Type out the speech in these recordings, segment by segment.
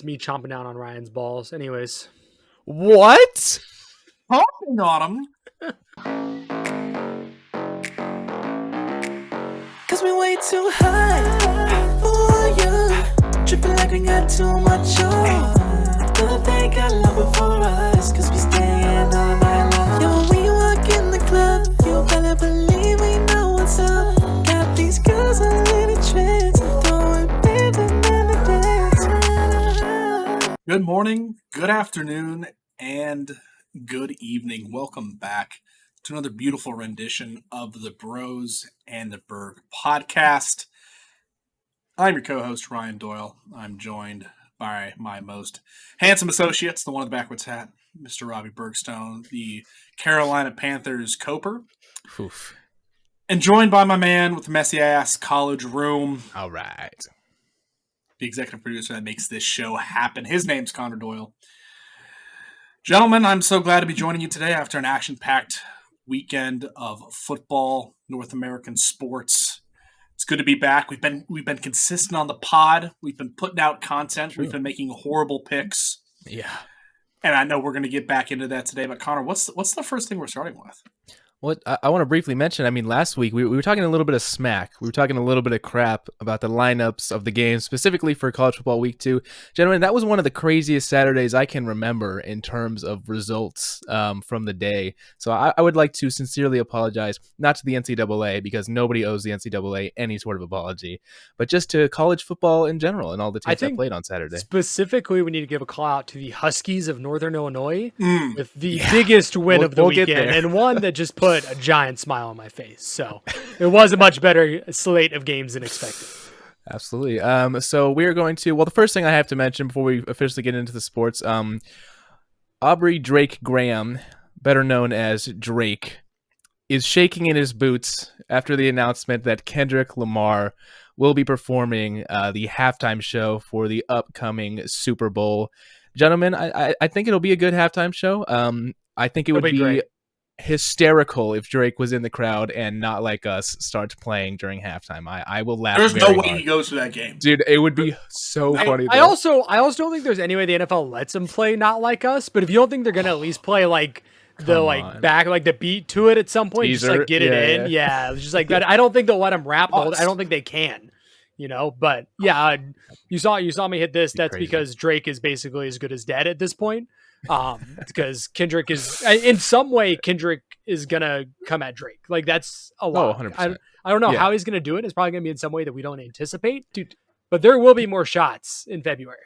me chomping down on Ryan's balls. Anyways. What? Chomping on them? Cause we way too high for you. Tripping like we got too much on. Don't they got love before us? Cause we staying all night long. Yo, when you walk in the club, you better believe we know what's up. Got these girls on little tricks, throwing bands and then the dance. Good morning, good afternoon, and good evening. Welcome back to another beautiful rendition of the Bros and the Berg podcast. I'm your co-host, Ryan Doyle. I'm joined by my most handsome associates, the one in the backwards hat, Mr. Robbie Bergstone, the Carolina Panthers Coper. Oof. And joined by my man with the messy ass college room. All right. The executive producer that makes this show happen. His name's Connor Doyle. Gentlemen, I'm so glad to be joining you today after an action-packed weekend of football, North American sports. It's good to be back. We've been consistent on the pod. We've been putting out content. True. We've been making horrible picks. Yeah. And I know we're going to get back into that today. But Connor, what's the first thing we're starting with? Well, I want to briefly mention, last week we were talking a little bit of smack. We were talking a little bit of crap about the lineups of the games, specifically for college football week 2. Gentlemen, that was one of the craziest Saturdays I can remember in terms of results from the day. So I would like to sincerely apologize, not to the NCAA, because nobody owes the NCAA any sort of apology, but just to college football in general and all the teams that played on Saturday. Specifically, we need to give a call out to the Huskies of Northern Illinois with the biggest win of the weekend, and one that just put a giant smile on my face. So it was a much better slate of games than expected. Absolutely. So we're going to, the first thing I have to mention before we officially get into the sports, Aubrey Drake Graham, better known as Drake, is shaking in his boots after the announcement that Kendrick Lamar will be performing the halftime show for the upcoming Super Bowl. Gentlemen, I think it'll be a good halftime show. I think it would be great. Hysterical if Drake was in the crowd and Not Like Us starts playing during halftime. I will laugh. There's no way hard. he goes to that game, dude. It would be so funny. I also don't think there's any way the NFL lets him play Not Like Us. But if you don't think they're gonna at least play like the beat to it at some point, teaser, just like get it in, it's just like that. I don't think they'll let him rap. I don't think they can. But yeah, you saw me hit this. That's crazy. Because Drake is basically as good as dead at this point. Because Kendrick is in some way gonna come at Drake. Like that's a lot. 100%. I don't know how he's gonna do it. It's probably gonna be in some way that we don't anticipate, dude. But there will be more shots in February.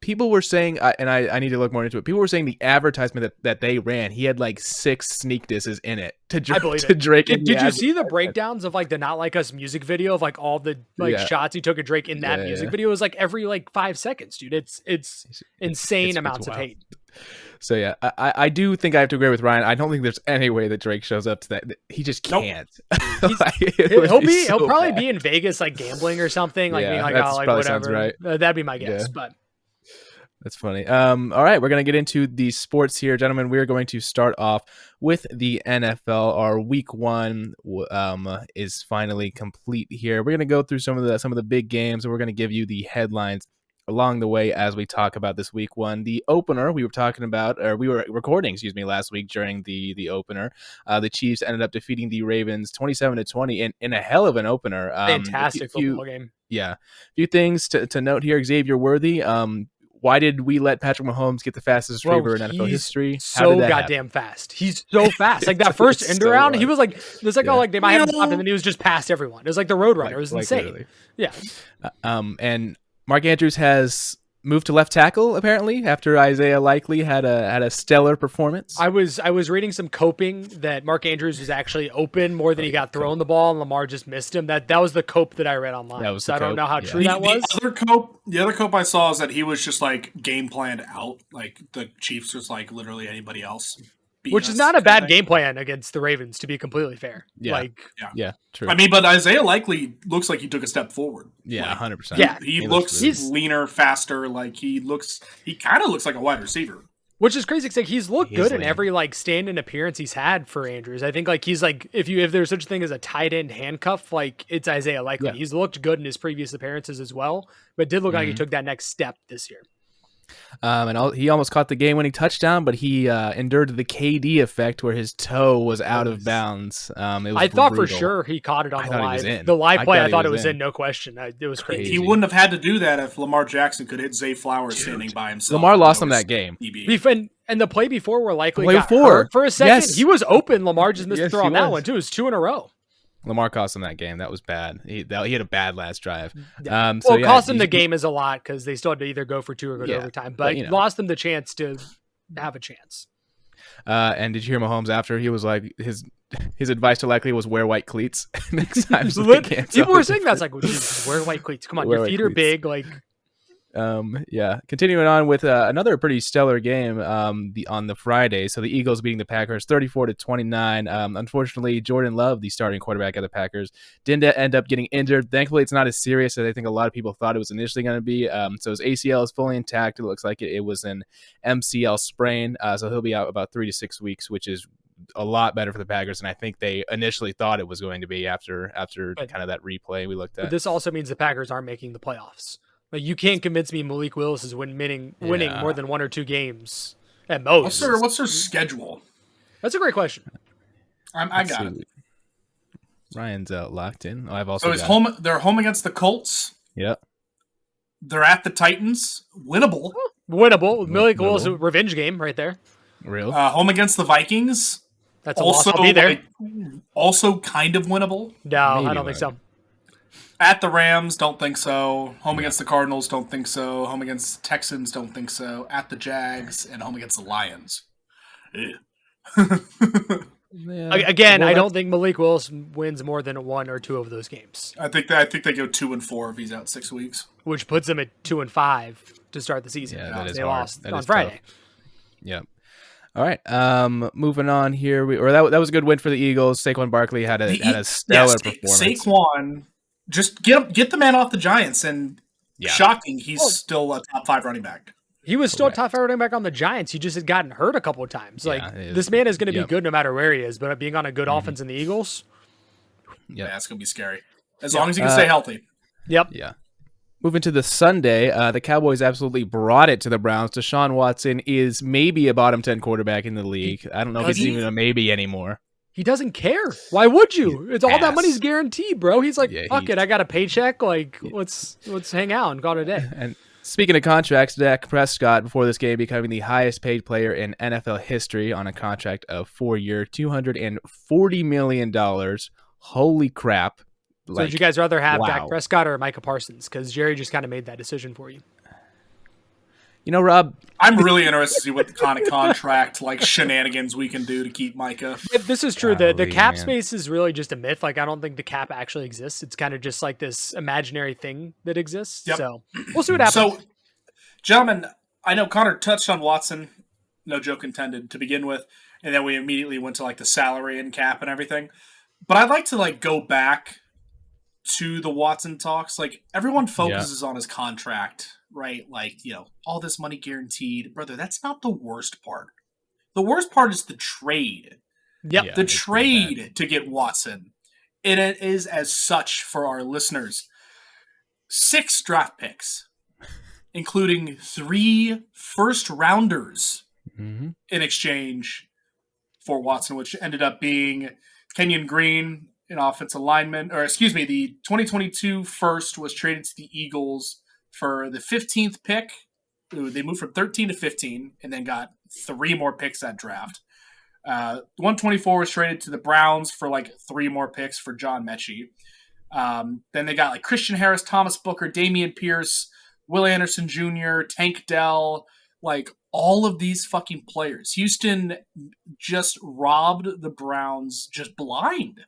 People were saying, and I need to look more into it. People were saying the advertisement that they ran, he had like 6 sneak disses in it to Drake. Did you see the breakdowns of like the Not Like Us music video of like all the shots he took of Drake in that music video? It was like every 5 seconds, dude. It's insane amounts of hate. So yeah, I do think I have to agree with Ryan. I don't think there's any way that Drake shows up to that. He just can't. He'll probably be in Vegas like gambling or something. Like being like, oh, like whatever. Sounds right. That'd be my guess. But that's funny. All right, we're gonna get into the sports here, gentlemen. We're going to start off with the NFL. Our week 1 is finally complete here. We're gonna go through some of the big games, and we're gonna give you the headlines along the way as we talk about this week 1. The opener we were recording last week during the opener. The Chiefs ended up defeating the Ravens 27-20 in a hell of an opener. Fantastic football game. Yeah. A few things to note here. Xavier Worthy, why did we let Patrick Mahomes get the fastest receiver in NFL history? So goddamn fast. He's so fast. Like that first end around, he was like, they might have stopped, and then he was just past everyone. It was like the Roadrunner. It was insane. Literally. Yeah. And Mark Andrews has moved to left tackle apparently after Isaiah Likely had a stellar performance. I was reading some coping that Mark Andrews was actually open more than he got thrown the ball, and Lamar just missed him. That was the cope that I read online. So I don't know how true that was. The other cope I saw is that he was just like game planned out. Like the Chiefs was like literally anybody else. Which is not a bad game plan against the Ravens, to be completely fair. Yeah, true. But Isaiah Likely looks like he took a step forward. Yeah, 100%. Yeah, he looks leaner, faster. Like he kind of looks like a wide receiver. Which is crazy because he's looked good in every stand-in appearance he's had for Andrews. I think he's if there's such a thing as a tight end handcuff, it's Isaiah Likely. Yeah. He's looked good in his previous appearances as well, but did look like he took that next step this year. He almost caught the game-winning touchdown, but he endured the KD effect where his toe was out of bounds. I thought for sure he caught it on the live play. I thought it was in, no question. It was crazy. He wouldn't have had to do that if Lamar Jackson could hit Zay Flowers standing by himself. Lamar lost him that game. And the play before where likely got hurt for a second. Yes. He was open. Lamar just missed the throw on that one too. It was 2 in a row. Lamar cost him that game. That was bad. He had a bad last drive. Cost him the game is a lot because they still had to either go for 2 or go to overtime. But lost them the chance to have a chance. And did you hear Mahomes after? He was like, his advice to likely was wear white cleats next time. People were saying that's like, wear white cleats. Come on, your feet are big. Like, continuing on with another pretty stellar game on the Friday. So the Eagles beating the Packers 34-29. Unfortunately, Jordan Love, the starting quarterback of the Packers, didn't end up getting injured. Thankfully, it's not as serious as I think a lot of people thought it was initially going to be. So his ACL is fully intact. It looks like it was an MCL sprain. So he'll be out about 3 to 6 weeks, which is a lot better for the Packers than I think they initially thought it was going to be after kind of that replay we looked at. But this also means the Packers aren't making the playoffs. Like, you can't convince me Malik Willis is winning more than 1 or 2 games at most. What's their schedule? That's a great question. I got it. Ryan's locked in. They're home against the Colts. Yep. They're at the Titans. Winnable. Malik Willis, revenge game right there. Real. Home against the Vikings. That's also loss. I'll be there. Also kind of winnable. No, maybe I don't think so. At the Rams, don't think so. Home against the Cardinals, don't think so. Home against the Texans, don't think so. At the Jags, and home against the Lions. Again, I don't think Malik Willis wins more than 1 or 2 of those games. I think they go 2-4 if he's out 6 weeks, which puts them at 2-5 to start the season. Yeah, that is they hard. lost on Friday. Tough. Yep. All right. Moving on here. That was a good win for the Eagles. Saquon Barkley had a stellar performance. Saquon. Just get the man off the Giants, and shocking, he's still a top 5 running back. He was still a top 5 running back on the Giants. He just had gotten hurt a couple of times. This man is going to be good no matter where he is, but being on a good offense in the Eagles, that's going to be scary. As long as he can stay healthy. Yep. Yeah. Moving to the Sunday, the Cowboys absolutely brought it to the Browns. Deshaun Watson is maybe a bottom 10 quarterback in the league. I don't know if he's even a maybe anymore. He doesn't care. Why would you? It's all that money's guaranteed, bro. He's like, fuck it. I got a paycheck. Like, let's hang out and call it a day. And speaking of contracts, Dak Prescott, before this game, becoming the highest paid player in NFL history on a contract of 4-year, $240 million. Holy crap. So would you guys rather have Dak Prescott or Micah Parsons? Because Jerry just kind of made that decision for you. You know, Rob, I'm really interested to see what kind of contract shenanigans we can do to keep Micah. This is true. The cap space is really just a myth. Like, I don't think the cap actually exists. It's kind of just like this imaginary thing that exists. Yep. So we'll see what happens. So, gentlemen, I know Connor touched on Watson, no joke intended, to begin with, and then we immediately went to the salary and cap and everything. But I'd like to go back to the Watson talks. Everyone focuses on his contract, right? All this money guaranteed. Brother, that's not the worst part. The worst part is the trade. Yep. The trade to get Watson. And it is as such for our listeners. 6 draft picks, including 3 first-rounders in exchange for Watson, which ended up being Kenyon Green, an offensive lineman, the 2022 first was traded to the Eagles for the 15th pick. They moved from 13 to 15 and then got 3 more picks that draft. 124 was traded to the Browns for 3 more picks for John Mechie. Then they got Christian Harris, Thomas Booker, Damian Pierce, Will Anderson Jr., Tank Dell, all of these fucking players. Houston just robbed the Browns just blind.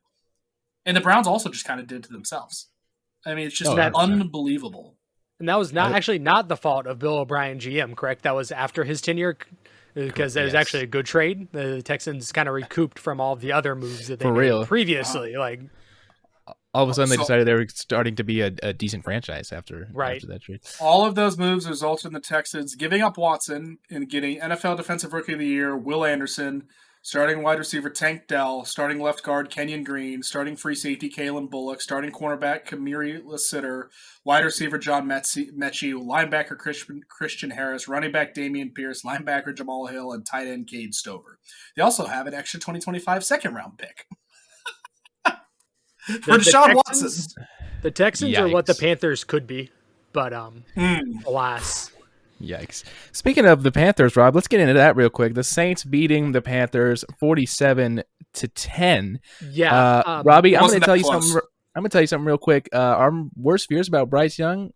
And the Browns also just kind of did to themselves. I mean, it's just unbelievable. And that was not the fault of Bill O'Brien GM, correct? That was after his tenure, because that was actually a good trade. The Texans kind of recouped from all the other moves that they made previously. All of a sudden, they decided they were starting to be a decent franchise after that trade. All of those moves resulted in the Texans giving up Watson and getting NFL Defensive Rookie of the Year, Will Anderson, Starting wide receiver Tank Dell, starting left guard Kenyon Green, starting free safety Kalen Bullock, starting cornerback Kamiri Lassiter, wide receiver John Mechie, linebacker Christian Harris, running back Damian Pierce, linebacker Jamal Hill, and tight end Cade Stover. They also have an extra 2025 second round pick for Deshaun Watson. The Texans are what the Panthers could be, but alas. Yikes. Speaking of the Panthers, Rob, let's get into that real quick. The Saints beating the Panthers 47-10. Yeah. Robbie, I'm going to tell you something. I'm going to tell you something real quick. Our worst fears about Bryce Young,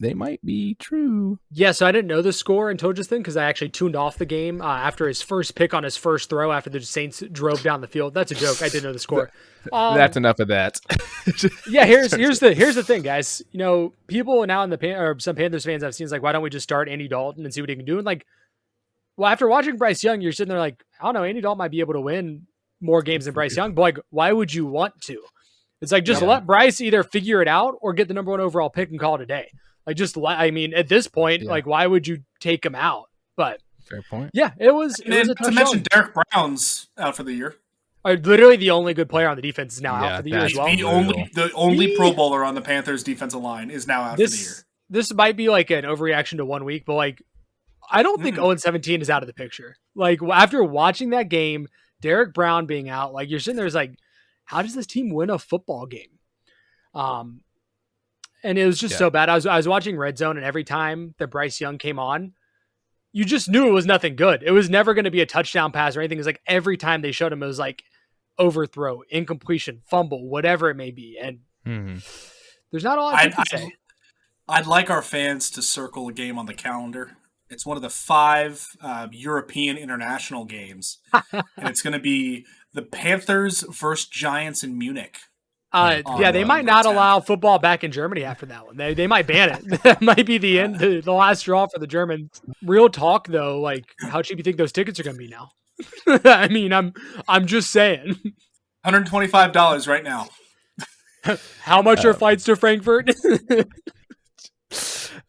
they might be true. Yeah, so I didn't know the score until just then because I actually tuned off the game after his first pick on his first throw after the Saints drove down the field. That's a joke. I didn't know the score. That's enough of that. Yeah, here's the thing, guys. You know, people now in some Panthers fans I've seen is like, why don't we just start Andy Dalton and see what he can do? And like, well, after watching Bryce Young, you're sitting there like, I don't know, Andy Dalton might be able to win more games than Bryce Young, but like, why would you want to? It's like just let Bryce either figure it out or get the number 1 overall pick and call it a day. Like I mean, at this point, like, why would you take him out? But fair point. Yeah, it was a tough to mention Derek Brown's out for the year. Literally the only good player on the defense is now out for the year as well. The only Pro Bowler on the Panthers defensive line is now out for the year. This might be like an overreaction to 1 week, but like, I don't think 0-17 is out of the picture. Like after watching that game, Derek Brown being out, like you're sitting there is like, how does this team win a football game? And it was just so bad. I was watching Red Zone, and every time that Bryce Young came on, you just knew it was nothing good. It was never going to be a touchdown pass or anything. It's like every time they showed him, it was like overthrow, incompletion, fumble, whatever it may be. And there's not a lot I can say. I'd like our fans to circle a game on the calendar. It's one of the 5 European international games, and it's going to be the Panthers versus Giants in Munich. They might not allow football back in Germany after that one. They might ban it. That might be the end, the last straw for the Germans. Real talk though, like how cheap you think those tickets are going to be now? I mean, I'm just saying. $125 right now. How much are flights to Frankfurt?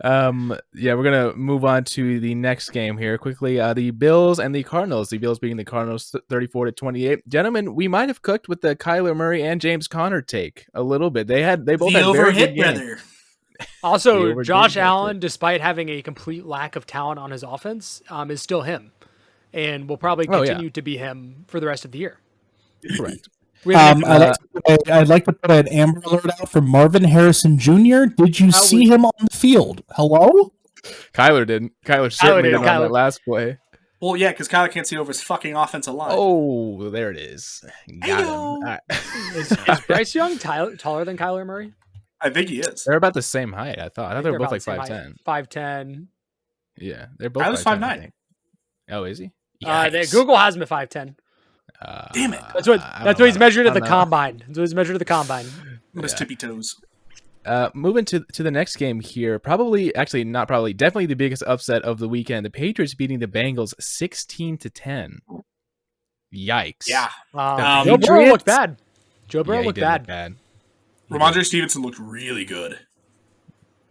We're gonna move on to the next game here quickly. The Bills and the Cardinals. The Bills beating the Cardinals 34-28. Gentlemen, we might have cooked with the Kyler Murray and James Conner take a little bit. They both had very good games. Also, Josh Allen, despite having a complete lack of talent on his offense, is still him, and will probably continue to be him for the rest of the year. Correct. I'd like to put an Amber Alert out for Marvin Harrison Jr. Did you see him on the field? Hello? Kyler didn't. Kyler certainly didn't on that last play. Well, yeah, because Kyler can't see over his fucking offensive line. Oh, there it is. Got him. Right. Is Bryce Young taller than Kyler Murray? I think he is. They're about the same height, I thought. I thought they were both like 5'10". 5'10". Yeah, they're both I was 5'9". Oh, is he? Google has him at 5'10". Damn it! That's what he's measured at the combine. That's what he's measured at the combine. With his tippy toes. Moving to the next game here, definitely the biggest upset of the weekend. The Patriots beating the Bengals 16-10. Yikes! Yeah. Joe Burrow looked bad. Looked bad. Ramondre Stevenson looked really good.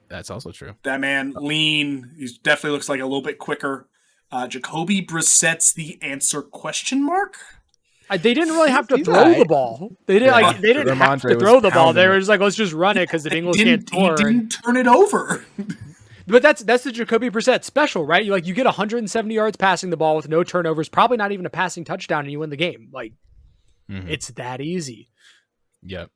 That's also true. That man, lean. He definitely looks like a little bit quicker. Jacoby Brissett's the answer ? They didn't really have to throw the ball. They didn't have to throw the ball. They were just like, let's just run it because the Bengals can't score. He didn't turn it over. But that's the Jacoby Brissett special, right? You get 170 yards passing the ball with no turnovers, probably not even a passing touchdown, and you win the game. It's that easy. Yep.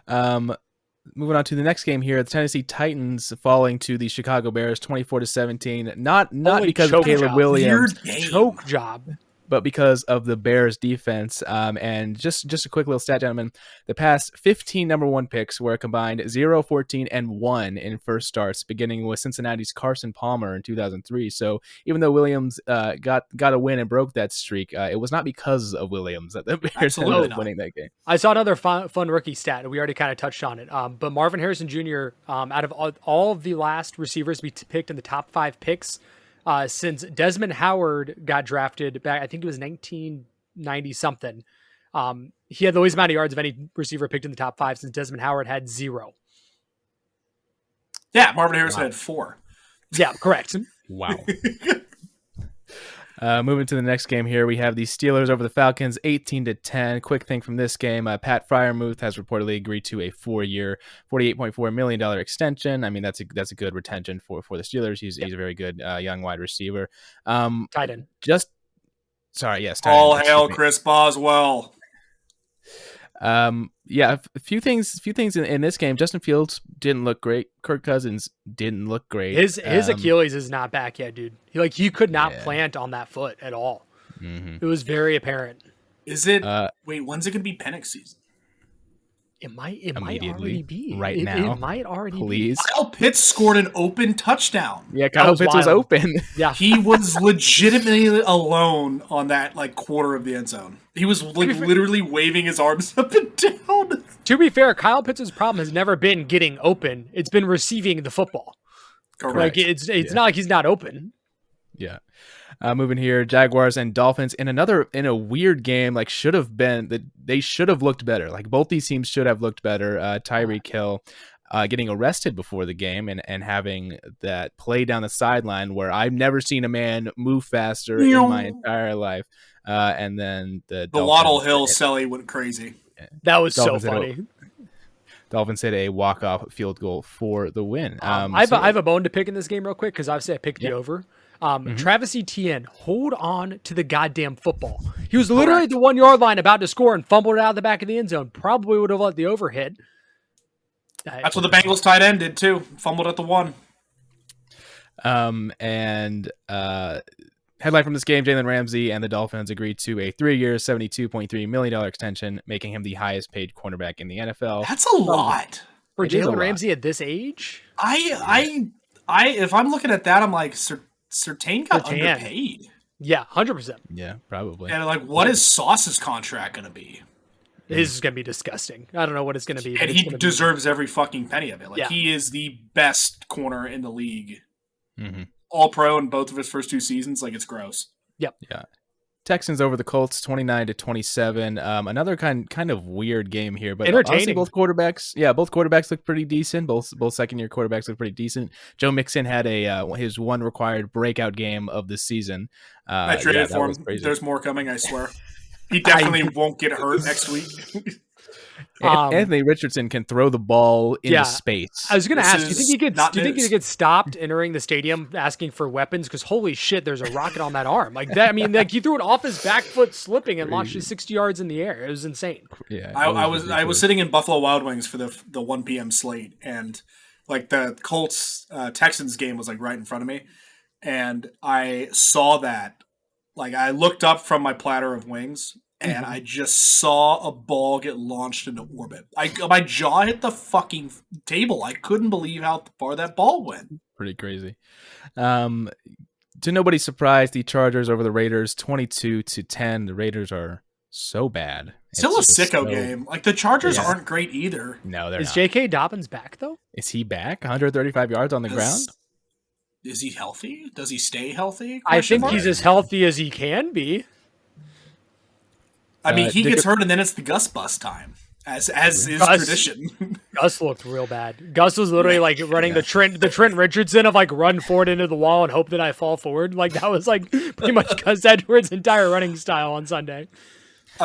Moving on to the next game here, the Tennessee Titans falling to the Chicago Bears 24-17. Not because of Caleb Williams. Choke job. But because of the Bears defense. And just a quick little stat, gentlemen. The past 15 number 1 picks were combined 0, 14, and 1 in first starts, beginning with Cincinnati's Carson Palmer in 2003. So even though Williams got a win and broke that streak, it was not because of Williams that the Bears ended up winning that game. I saw another fun rookie stat. We already kind of touched on it. But Marvin Harrison Jr., out of all of the last receivers to be picked in the top 5 picks, since Desmond Howard got drafted back, I think it was 1990 something. He had the least amount of yards of any receiver picked in the top 5 since Desmond Howard had 0. Yeah, Marvin Harrison had 4. Yeah, correct. Wow. Moving to the next game here, we have the Steelers over the Falcons, 18-10. Quick thing from this game: Pat Fryermuth has reportedly agreed to a 4-year, $48.4 million extension. I mean, that's a good retention for the Steelers. He's a very good young wide receiver. Tight end. Tight All end, hail Chris Boswell. A few things in this game. Justin Fields didn't look great. Kirk Cousins didn't look great. His Achilles is not back yet, dude. He could not plant on that foot at all. Mm-hmm. It was very apparent. Is it? Wait, when's it gonna be Penix season? It might already be right now. It might already please. be. Kyle Pitts scored an open touchdown. Yeah, Kyle Pitts was open. Yeah, he was legitimately alone on that quarter of the end zone. He was literally waving his arms up and down. To be fair, Kyle Pitts' problem has never been getting open. It's been receiving the football. Correct. It's not like he's not open. Yeah. Moving here, Jaguars and Dolphins in a weird game. They should have looked better. Both these teams should have looked better. Tyreek Hill getting arrested before the game and having that play down the sideline where I've never seen a man move faster in my entire life. And then the Waddle Hill Selly went crazy. That was so funny. Dolphins hit a walk-off field goal for the win. I have a bone to pick in this game real quick because obviously I picked the over. Travis Etienne, hold on to the goddamn football. He was literally at the 1 yard line about to score and fumbled it out of the back of the end zone. Probably would have let the over hit. That's what the Bengals tight end did too. Fumbled at the 1. Headline from this game: Jalen Ramsey and the Dolphins agreed to a 3-year, $72.3 million extension, making him the highest paid cornerback in the NFL. That's a lot for Jalen Ramsey at this age. If I'm looking at that, I'm like, Surtain got underpaid. Yeah, 100%. Yeah, probably. And what is Sauce's contract going to be? His is going to be disgusting. I don't know what it's going to be. And he deserves every fucking penny of it. He is the best corner in the league. Mm-hmm. All pro in both of his first 2 seasons. It's gross. Yep. Yeah. Texans over the Colts, 29-27. Another kind of weird game here, but entertaining. Both quarterbacks look pretty decent. Both second-year quarterbacks look pretty decent. Joe Mixon had his one required breakout game of the season. I traded for him. There's more coming, I swear. He definitely won't get hurt next week. Anthony Richardson can throw the ball into space. I was going to ask, do you think he gets stopped entering the stadium asking for weapons? Because holy shit, there's a rocket on that arm. He threw it off his back foot slipping and launched it 60 yards in the air. It was insane. Yeah, I was sitting in Buffalo Wild Wings for the 1 p.m. slate, and the Colts Texans game was right in front of me, and I saw that. I looked up from my platter of wings, and I just saw a ball get launched into orbit. My jaw hit the fucking table. I couldn't believe how far that ball went. Pretty crazy. To nobody's surprise, the Chargers over the Raiders, 22-10. The Raiders are so bad. Still a sicko game. The Chargers aren't great either. No, they're not. Is J.K. Dobbins back, though? Is he back? 135 yards on the ground? Is he healthy? Does he stay healthy? I think he's as healthy as he can be. I mean, he gets hurt, and then it's the Gus bus time, as is tradition. Gus looked real bad. Gus was literally running the Trent Richardson of run forward into the wall and hope that I fall forward. That was pretty much Gus Edwards' entire running style on Sunday.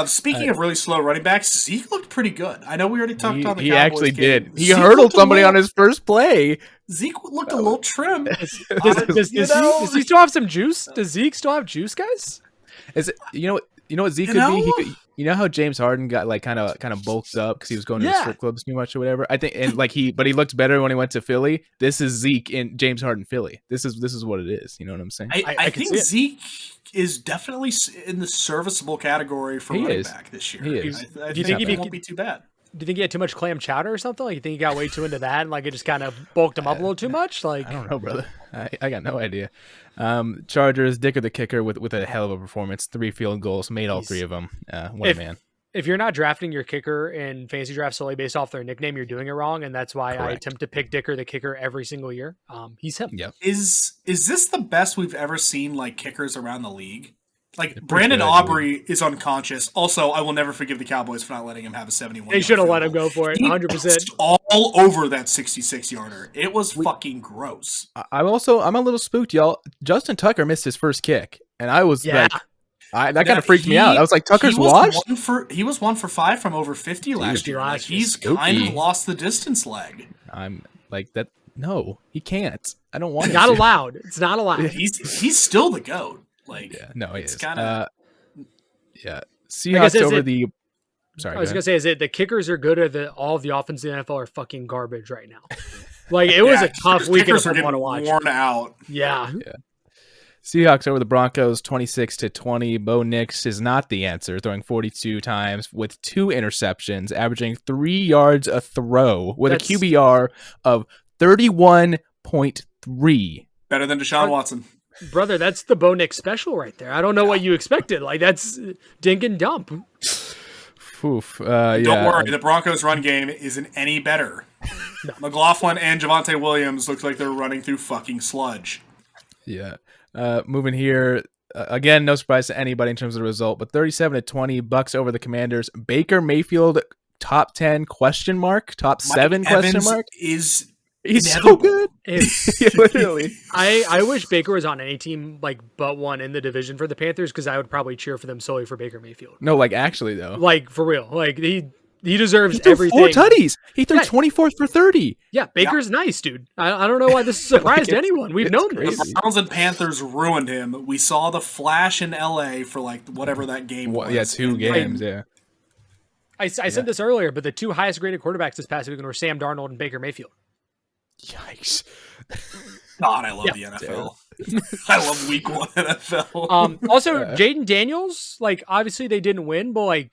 Speaking of really slow running backs, Zeke looked pretty good. I know we already talked about the He Cowboys actually game. did. He hurdled somebody on his first play. Zeke looked a little trim. Does he still have some juice? Does Zeke still have juice, guys? Is it, you know what Zeke could be? He could, you know how James Harden got kind of bulked up because he was going to the strip clubs too much or whatever. I think, and but he looked better when he went to Philly. This is Zeke in James Harden Philly. This is what it is. You know what I'm saying? I think Zeke is definitely in the serviceable category for running back this year. He is. I think he won't be too bad. Do you think he had too much clam chowder or something? You think he got way too into that and it just kind of bulked him up a little too much? I don't know, brother. I got no idea. Chargers, Dicker the kicker with a hell of a performance. 3 field goals, made all 3 of them. What a man. If you're not drafting your kicker in fantasy draft solely based off their nickname, you're doing it wrong, and that's why I attempt to pick Dicker the kicker every single year. He's him. Yep. Is this the best we've ever seen kickers around the league? Brandon Aubrey is unconscious. Also, I will never forgive the Cowboys for not letting him have a 71. They should have let him go for it, 100%. All over that 66-yarder. It was fucking gross. I'm a little spooked, y'all. Justin Tucker missed his first kick. And I was Yeah. like, that kind of freaked me out. I was like, Tucker's washed? He was 1 for 5 from over 50 last year. Like, he's kind of lost the distance leg. I'm like that. No, he can't. I don't want. Not allowed. It's not allowed. He's still the GOAT. Like, yeah, no, he is. Kind of. Yeah, Seahawks over the. Sorry, I was gonna say, is it the kickers are good, or all of the offense in the NFL are fucking garbage right now? Like, it was a tough weekend if I want to watch. Worn out. Yeah. Seahawks over the Broncos 26-20. Bo Nix is not the answer, throwing 42 times with 2 interceptions, averaging 3 yards a throw with a QBR of 31.3. Better than Deshaun Watson. Brother, that's the Bo Nix special right there. I don't know what you expected. Like, that's dink and dump. Oof. Don't worry, the Broncos' run game isn't any better. No. McLaughlin and Javonte Williams look like they're running through fucking sludge. Yeah. Moving here, again, no surprise to anybody in terms of the result, but 37-20, Bucks over the Commanders. Baker Mayfield, top 10 question mark, top 7 question mark. He's so good. Literally. I wish Baker was on any team but one in the division for the Panthers, because I would probably cheer for them solely for Baker Mayfield. No, like actually though. Like for real. Like he deserves threw everything. 4 tutties. He threw 24 for 30. Yeah, Baker's nice, dude. I don't know why this surprised anyone. We've known this. The Browns and Panthers ruined him. We saw the flash in LA for whatever that game was. Yeah, 2 games, yeah. I said this earlier, but the 2 highest graded quarterbacks this past weekend were Sam Darnold and Baker Mayfield. Yikes. God, I love the NFL. I love week 1 NFL. Also, Jaden Daniels, obviously they didn't win, but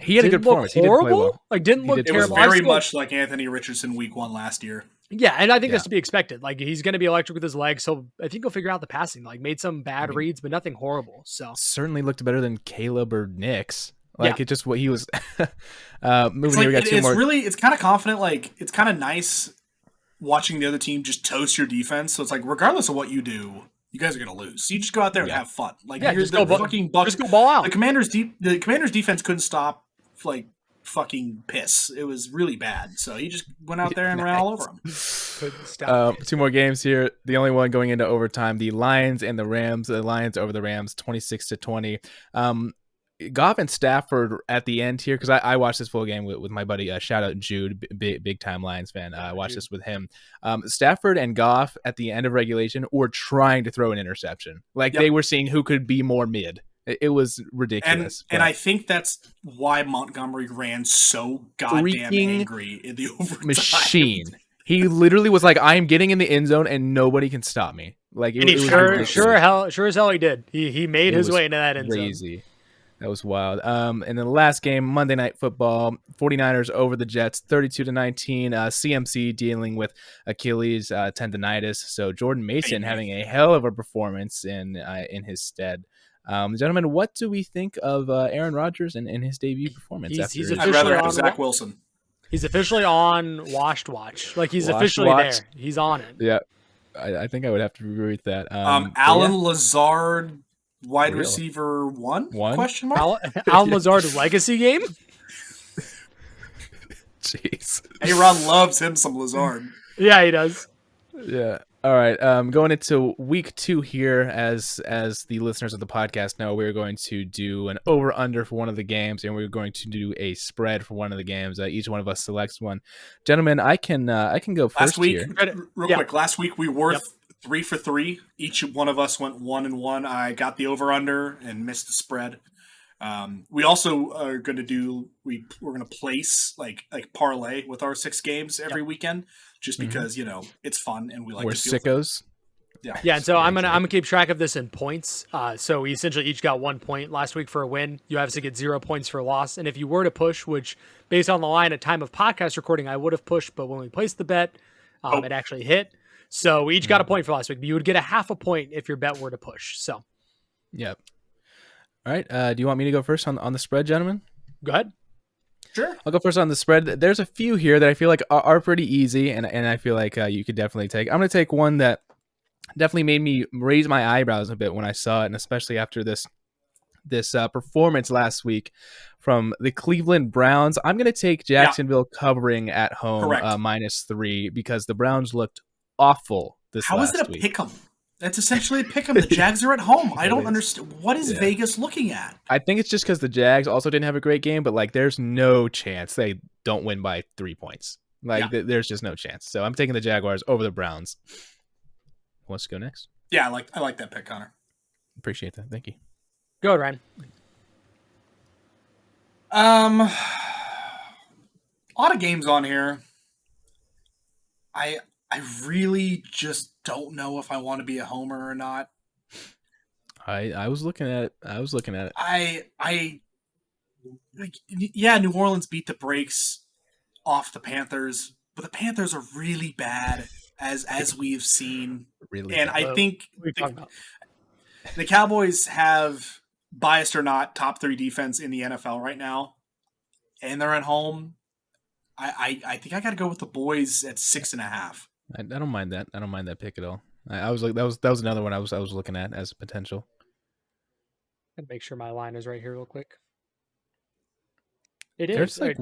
he had a good performance. Horrible. He did play well. Didn't look terrible. It was very much like Anthony Richardson week 1 last year. Yeah, and I think that's to be expected. He's going to be electric with his legs, so I think he'll figure out the passing. Made some bad reads, but nothing horrible. So certainly looked better than Caleb or Nix. It just what he was. Moving here, we got 2 more. It's kind of confident. It's kind of nice watching the other team just toast your defense. So it's regardless of what you do, you guys are going to lose. So you just go out there and have fun. Just go ball out. The Commanders' defense couldn't stop fucking piss. It was really bad. So he just went out there and ran all over them. 2 more games here. The only one going into overtime: the Lions and the Rams. The Lions over the Rams, 26-20. Goff and Stafford at the end here, because I watched this full game with my buddy. Shout out Jude, big time Lions fan. I watched this with him. Stafford and Goff at the end of regulation were trying to throw an interception. They were seeing who could be more mid. It was ridiculous. And I think that's why Montgomery ran so goddamn angry in the overtime. Machine. He literally was like, "I am getting in the end zone and nobody can stop me." Sure as hell he did. He made his way into that end zone. Crazy. That was wild. And then the last game, Monday Night Football, 49ers over the Jets, 32-19. CMC dealing with Achilles tendonitis. So Jordan Mason having a hell of a performance in his stead. Gentlemen, what do we think of Aaron Rodgers and his debut performance? I'd rather have Zach Wilson. He's officially on Washed Watch. He's officially there. He's on it. Yeah, I think I would have to agree with that. Alan Lazard, wide receiver 1? Question mark? Alan Lazard legacy game? Jeez. A-Ron loves him some Lazard. Yeah, he does. Yeah. All right. Going into week 2 here, as the listeners of the podcast know, we're going to do an over/under for one of the games, and we're going to do a spread for one of the games. Each one of us selects one. Gentlemen, I can go first here. Real quick. Last week we were 3 for 3. Each one of us went 1-1. I got the over/under and missed the spread. We also are going to do. We're going to place like parlay with our 6 games every weekend. Just because it's fun and we like. We're sickos. Yeah, and so I'm gonna keep track of this in points. So we essentially each got 1 point last week for a win. You obviously get 0 points for a loss. And if you were to push, which based on the line at time of podcast recording, I would have pushed, but when we placed the bet, it actually hit. So we each got a point for last week. But you would get a half a point if your bet were to push. So. Yep. All right. Do you want me to go first on the spread, gentlemen? Go ahead. Sure. I'll go first on the spread. There's a few here that I feel like are pretty easy, and I feel like you could definitely take. I'm going to take one that definitely made me raise my eyebrows a bit when I saw it, and especially after this performance last week from the Cleveland Browns. I'm going to take Jacksonville covering at home -3 because the Browns looked awful this last week. How is it a pick 'em? That's essentially a pick 'em. The Jags are at home. I don't is. understand. What is Vegas looking at? I think it's just because the Jags also didn't have a great game, but like, there's no chance they don't win by 3 points. Like, there's just no chance. So I'm taking the Jaguars over the Browns. Who wants to go next? Yeah, I like that pick, Connor. Appreciate that. Thank you. Go ahead, Ryan. A lot of games on here. I really just don't know if I want to be a homer or not. I was looking at it. New Orleans beat the brakes off the Panthers, but the Panthers are really bad as we've seen. Really and bad. I think the Cowboys have, biased or not, top 3 defense in the NFL right now, and they're at home. I think I got to go with the boys at 6.5. I don't mind that. I don't mind that pick at all. I was like, that was another one I was looking at as a potential. Gotta make sure my line is right here real quick. It There's is. like,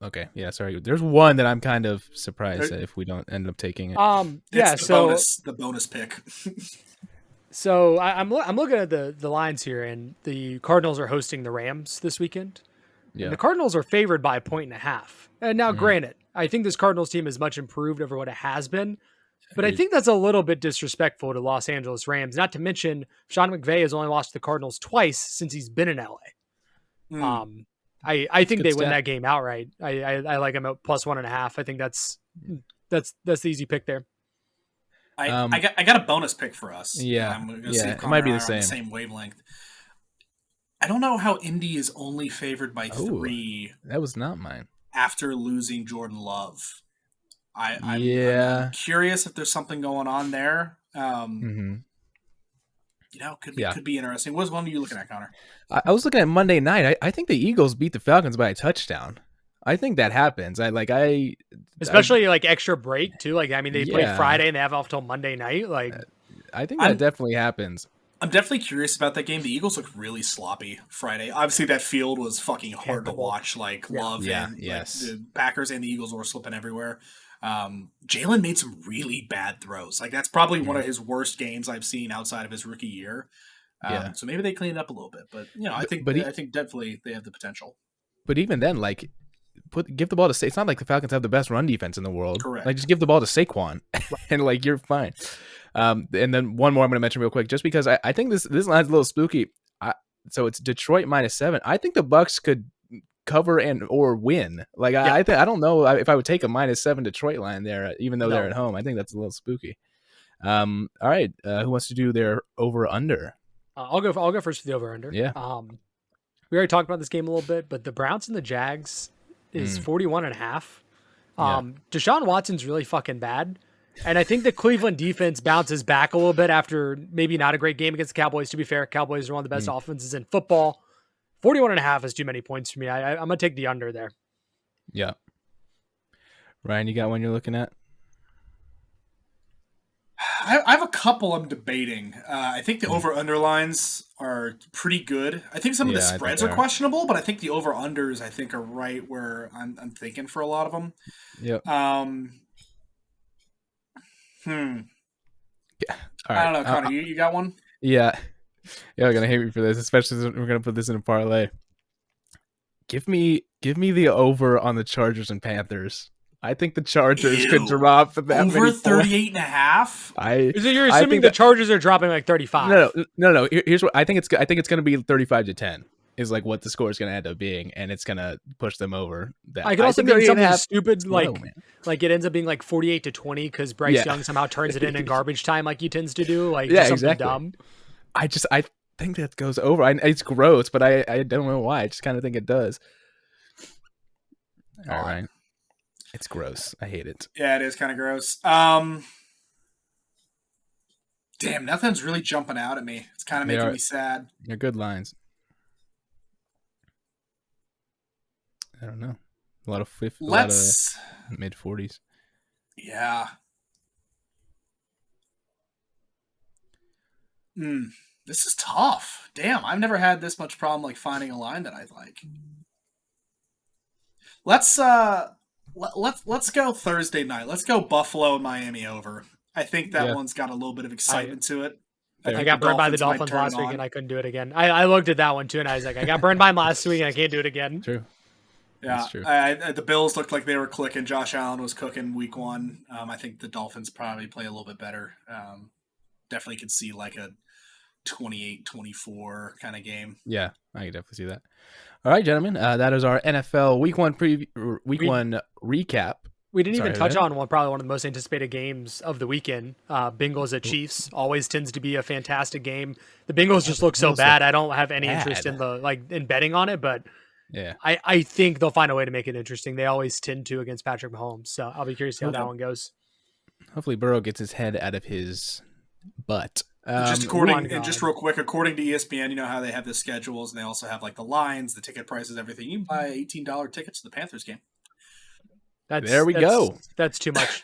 okay, yeah, sorry. There's one that I'm kind of surprised at if we don't end up taking it. The bonus pick. So I'm looking at the lines here, and the Cardinals are hosting the Rams this weekend. Yeah. And the Cardinals are favored by 1.5. And now, granted, I think this Cardinals team is much improved over what it has been, but I think that's a little bit disrespectful to Los Angeles Rams. Not to mention, Sean McVay has only lost to the Cardinals twice since he's been in LA. I think they win that game outright. I like them at +1.5. I think that's the easy pick there. I got a bonus pick for us. Yeah, I'm gonna see if it might be the same wavelength. I don't know how Indy is only favored by 3. That was not mine. After losing Jordan Love, I'm curious if there's something going on there. Could be interesting. What one are you looking at, Connor? I was looking at Monday night. I think the Eagles beat the Falcons by a touchdown. I think that happens. Especially like extra break too. Like, I mean, they play Friday and they have off till Monday night. Like, I think that definitely happens. I'm definitely curious about that game. The Eagles look really sloppy Friday. Obviously, that field was fucking hard to watch. Like, Love and the Packers and the Eagles were slipping everywhere. Jalen made some really bad throws. Like, that's probably one of his worst games I've seen outside of his rookie year. So maybe they clean it up a little bit. But I think definitely they have the potential. But even then, like, give the ball to Saquon. It's not like the Falcons have the best run defense in the world. Correct. Like, just give the ball to Saquon, and like, you're fine. And then one more I'm going to mention real quick, just because I think this line's a little spooky. So it's Detroit -7. I think the Bucks could cover or win. Like, I don't know if I would take a -7 Detroit line there, even though they're at home. I think that's a little spooky. All right, who wants to do their over under? I'll go first for the over under. Yeah. We already talked about this game a little bit, but the Browns and the Jags is 41.5. Deshaun Watson's really fucking bad. And I think the Cleveland defense bounces back a little bit after maybe not a great game against the Cowboys. To be fair, Cowboys are one of the best offenses in football. 41.5 is too many points for me. I'm going to take the under there. Yeah. Ryan, you got one you're looking at? I have a couple I'm debating. I think the over-under lines are pretty good. I think some of the spreads are questionable, but I think the over-unders, I think, are right where I'm thinking for a lot of them. Yep. Yeah. I don't know, Connor. You got one? Yeah. You're gonna hate me for this, especially since we're gonna put this in a parlay. Give me the over on the Chargers and Panthers. I think the Chargers could drop that over 38.5. You're assuming the Chargers are dropping like 35. No. Here's what I think it's going to be 35-10 is like what the score is going to end up being, and it's going to push them over. I could also think something stupid like it ends up being like 48-20 because Bryce Young somehow turns it in garbage time like he tends to do. Like something dumb. I think that goes over. It's gross, but I don't know why. I just kind of think it does. All right. It's gross. I hate it. Yeah, it is kind of gross. Damn, nothing's really jumping out at me. It's kind of making me sad. They're good lines. I don't know. A lot of mid-40s. Yeah. This is tough. Damn, I've never had this much problem like finding a line that I like. Let's go Thursday night. Let's go Buffalo and Miami over. I think that one's got a little bit of excitement to it. I got burned by the Dolphins last week, and I couldn't do it again. I looked at that one too, and I was like, I got burned by them last week, and I can't do it again. True. Yeah, that's true. The Bills looked like they were clicking. Josh Allen was cooking week 1. I think the Dolphins probably play a little bit better. Definitely could see like a 28-24 kind of game. Yeah, I can definitely see that. All right, gentlemen, that is our NFL Week 1 1 recap. We didn't even touch on probably one of the most anticipated games of the weekend. Bengals at Chiefs always tends to be a fantastic game. The Bengals just look so bad. I don't have any interest in betting on it, but yeah, I think they'll find a way to make it interesting. They always tend to against Patrick Mahomes, so I'll be curious to see how that one goes. Hopefully, Burrow gets his head out of his butt. Just real quick, according to ESPN, you know how they have the schedules, and they also have like the lines, the ticket prices, everything. You can buy $18 tickets to the Panthers game. There we go. That's too much.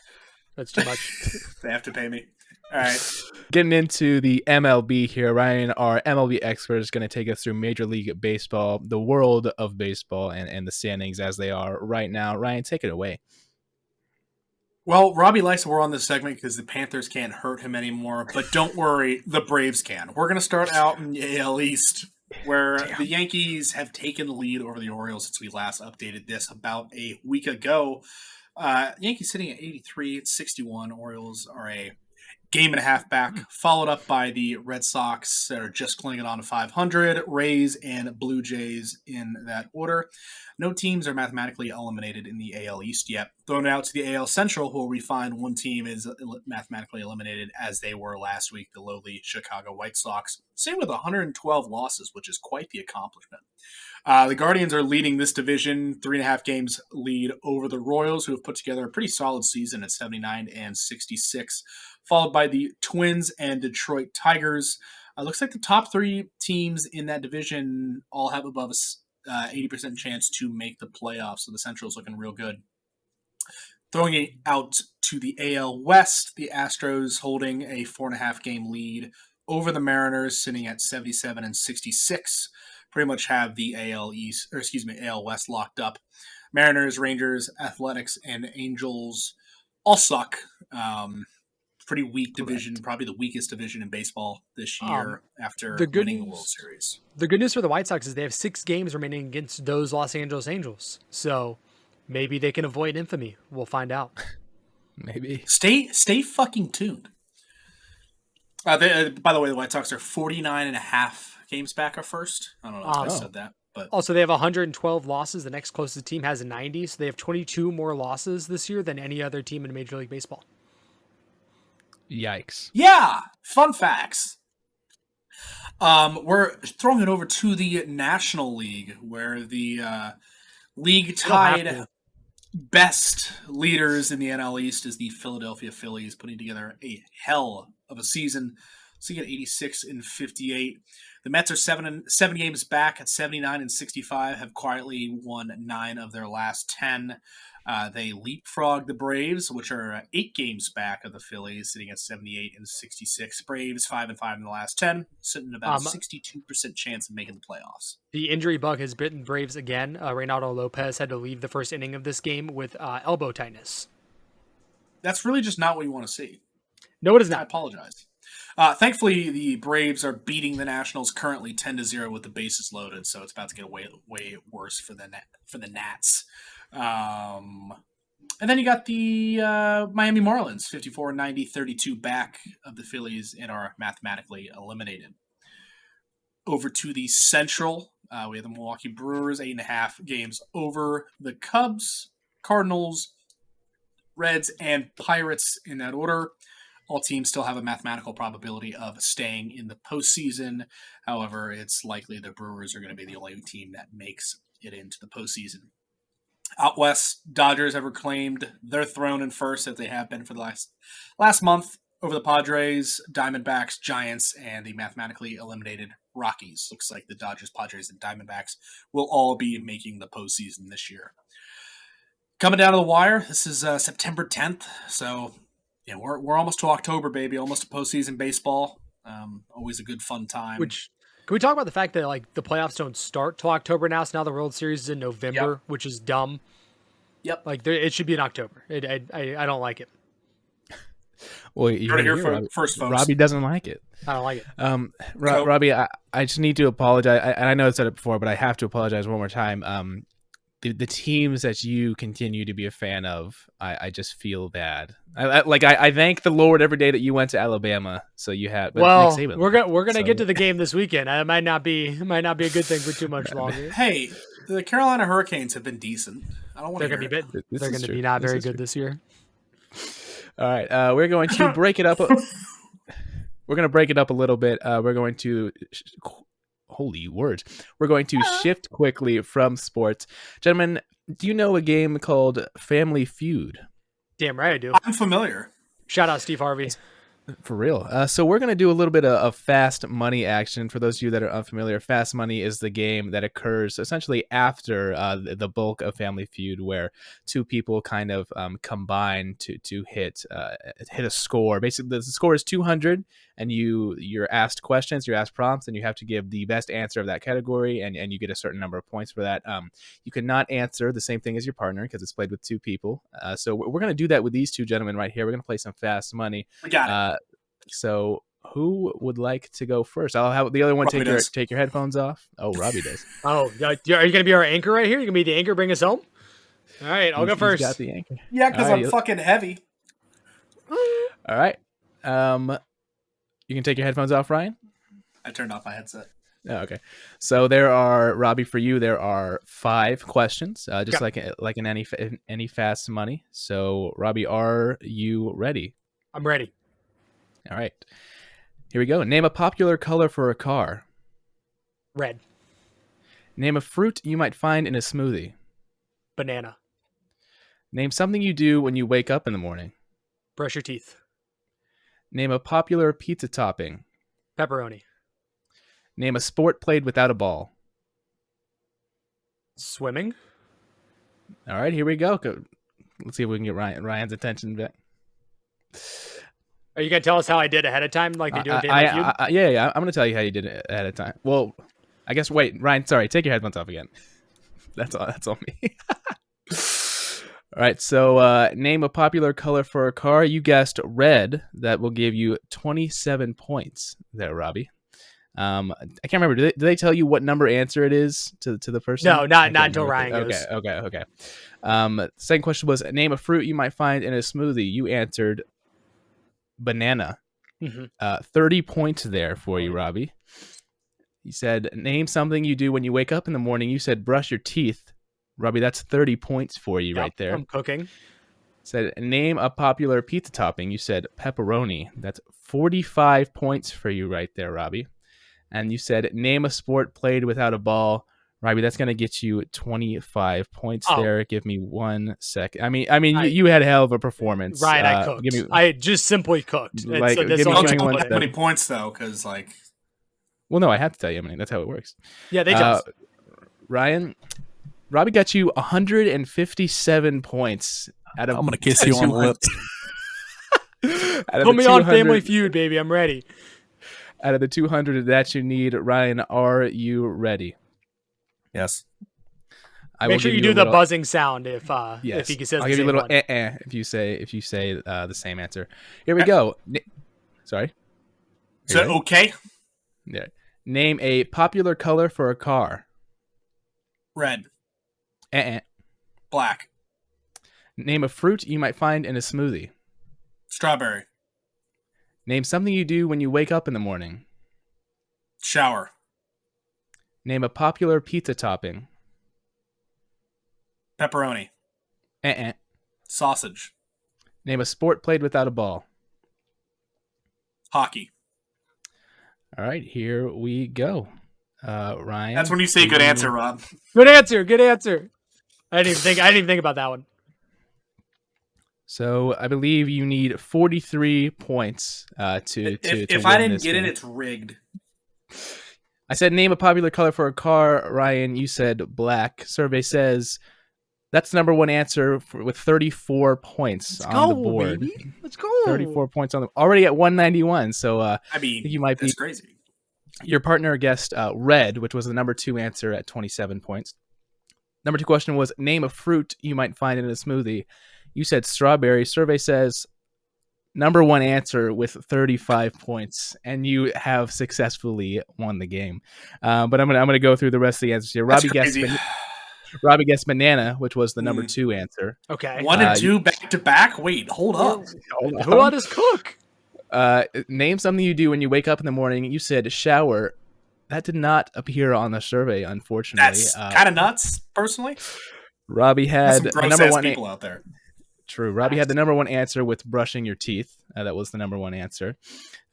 That's too much. They have to pay me. All right. Getting into the MLB here, Ryan, our MLB expert, is going to take us through Major League Baseball, the world of baseball, and the standings as they are right now. Ryan, take it away. Well, Robbie likes that we're on this segment because the Panthers can't hurt him anymore. But don't worry, the Braves can. We're going to start out in the AL East, where the Yankees have taken the lead over the Orioles since we last updated this about a week ago. Yankees sitting at 83, it's 61. Orioles are a game and a half back, followed up by the Red Sox that are just clinging on to 500, Rays and Blue Jays in that order. No teams are mathematically eliminated in the AL East yet. Thrown out to the AL Central, where we find one team is mathematically eliminated as they were last week, the lowly Chicago White Sox. Same with 112 losses, which is quite the accomplishment. The Guardians are leading this division, 3.5 games lead over the Royals, who have put together a pretty solid season at 79 and 66, followed by the Twins and Detroit Tigers. Looks like the top 3 teams in that division all have above a 80% chance to make the playoffs, so the Central's looking real good. Throwing it out to the AL West, the Astros holding a 4.5 game lead over the Mariners, sitting at 77 and 66. Pretty much have the AL West locked up. Mariners, Rangers, Athletics, and Angels all suck. Pretty weak division, probably the weakest division in baseball this year after winning the World Series. The good news for the White Sox is they have 6 games remaining against those Los Angeles Angels. So maybe they can avoid infamy. We'll find out. Maybe. Stay fucking tuned. By the way, the White Sox are 49.5 games back or first. I don't know if I said that. But also, they have 112 losses. The next closest team has 90, so they have 22 more losses this year than any other team in Major League Baseball. Yikes. Yeah, fun facts. We're throwing it over to the National League, where the league tied best leaders in the NL East is the Philadelphia Phillies, putting together a hell of a season. So you get 86 and 58. The Mets are 7 games back at 79 and 65, have quietly won 9 of their last 10. They leapfrog the Braves, which are 8 games back of the Phillies, sitting at 78 and 66. Braves 5-5 in the last 10, sitting at about a 62% chance of making the playoffs. The injury bug has bitten Braves again. Reynaldo Lopez had to leave the first inning of this game with elbow tightness. That's really just not what you want to see. No, it is not. I apologize. Thankfully, the Braves are beating the Nationals currently 10-0 with the bases loaded, so it's about to get way worse for the Nats. And then you got the Miami Marlins, 54-90, 32 back of the Phillies and are mathematically eliminated. Over to the Central, we have the Milwaukee Brewers, 8.5 games over the Cubs, Cardinals, Reds, and Pirates in that order. All teams still have a mathematical probability of staying in the postseason. However, it's likely the Brewers are going to be the only team that makes it into the postseason. Out west, Dodgers have reclaimed their throne in first, as they have been for the last month, over the Padres, Diamondbacks, Giants, and the mathematically eliminated Rockies. Looks like the Dodgers, Padres, and Diamondbacks will all be making the postseason this year. Coming down to the wire, this is September 10th, so yeah, we're almost to October, baby. Almost to postseason baseball. Always a good fun time. Can we talk about the fact that like the playoffs don't start till October now? So now the World Series is in November, which is dumb. Yep. Like it should be in October. I don't like it. Well, you Heard it here Robbie. first, folks. Robbie doesn't like it. I don't like it. Robbie, I just need to apologize. I know I said it before, but I have to apologize one more time. The teams that you continue to be a fan of, I just feel bad. I thank the Lord every day that you went to Alabama. So you had. Well, we're gonna get to the game this weekend. It might not be a good thing for too much longer. Hey, the Carolina Hurricanes have been decent. I don't want to. They're going to be not very good this year. All right, we're going to break it up. We're going to break it up a little bit. We're going to. Holy words. We're going to shift quickly from sports. Gentlemen, do you know a game called Family Feud? Damn right I do. I'm familiar. Shout out Steve Harvey. For real. So we're going to do a little bit of fast money action. For those of you that are unfamiliar, fast money is the game that occurs essentially after the bulk of Family Feud, where two people kind of combine to hit a score. Basically, the score is 200, and you're asked questions, you're asked prompts, and you have to give the best answer of that category, and you get a certain number of points for that. You cannot answer the same thing as your partner because it's played with two people. So we're going to do that with these two gentlemen right here. We're going to play some fast money. We got it. So who would like to go first? I'll have the other one Robbie take your headphones off. Oh, Robbie does. Oh, are you going to be our anchor right here? You're going to be the anchor, bring us home? All right, I'll go first. He's got the anchor. Yeah, because I'm fucking heavy. All right. You can take your headphones off, Ryan? I turned off my headset. Oh, okay. So Robbie, for you, there are 5 questions, just like in any fast money. So, Robbie, are you ready? I'm ready. All right. Here we go. Name a popular color for a car. Red. Name a fruit you might find in a smoothie. Banana. Name something you do when you wake up in the morning. Brush your teeth. Name a popular pizza topping. Pepperoni. Name a sport played without a ball. Swimming. All right, here we go. Let's see if we can get Ryan's attention back. Are you going to tell us how I did ahead of time like they do in Family Feud? Yeah. I'm going to tell you how you did it ahead of time. Well, I guess, wait, Ryan, sorry. Take your headphones off again. That's all me. All right, so name a popular color for a car. You guessed red. That will give you 27 points there, Robbie. I can't remember. Do they tell you what number answer it is to the person? No, not until Ryan goes. Okay. Second question was, name a fruit you might find in a smoothie. You answered banana. Mm-hmm. 30 points there for you, Robbie. You said, name something you do when you wake up in the morning. You said brush your teeth. Robbie, that's 30 points for you right there. I'm cooking. Said, name a popular pizza topping. You said pepperoni. That's 45 points for you right there, Robbie. And you said, name a sport played without a ball. Robbie, that's going to get you 25 points there. Give me 1 second. I mean, you had a hell of a performance. Right, I cooked. I just simply cooked. Like, Don't tell me how many points, though, because, like... Well, no, I have to tell you. I mean, that's how it works. Yeah, they just... Ryan, Robbie got you 157 points. I'm going to kiss you on the lips. Put me on Family Feud, baby. I'm ready. Out of the 200 that you need, Ryan, are you ready? Yes. Make sure you do the buzzing sound if he says. I'll give you a little if you say the same answer. Here we go. Sorry. Is that okay? Yeah. Name a popular color for a car. Red. Black. Name a fruit you might find in a smoothie. Strawberry. Name something you do when you wake up in the morning. Shower. Name a popular pizza topping. Pepperoni. Sausage. Name a sport played without a ball. Hockey. All right, here we go. Ryan. That's when you say good answer, Rob. Good answer. I didn't even think about that one. So I believe you need 43 points to if I didn't get it, it's rigged. I said name a popular color for a car. Ryan, you said black. Survey says that's the number one answer with 34 points on the board. Baby. Let's go. 34 points on already at 191. So I mean, you might that's crazy. Your partner guessed red, which was the number 2 answer at 27 points. Number 2 question was name a fruit you might find in a smoothie. You said strawberry. Survey says number one answer with 35 points, and you have successfully won the game. But I'm gonna go through the rest of the answers here. Robbie guessed banana, which was the number 2 answer. Okay. 1 and 2 back to back. Wait, hold up. Who let us cook? Name something you do when you wake up in the morning. You said shower. That did not appear on the survey, unfortunately. That's kind of nuts, personally. Robbie had Some the number one people out there. True. Robbie had the number 1 answer with brushing your teeth. That was the number 1 answer.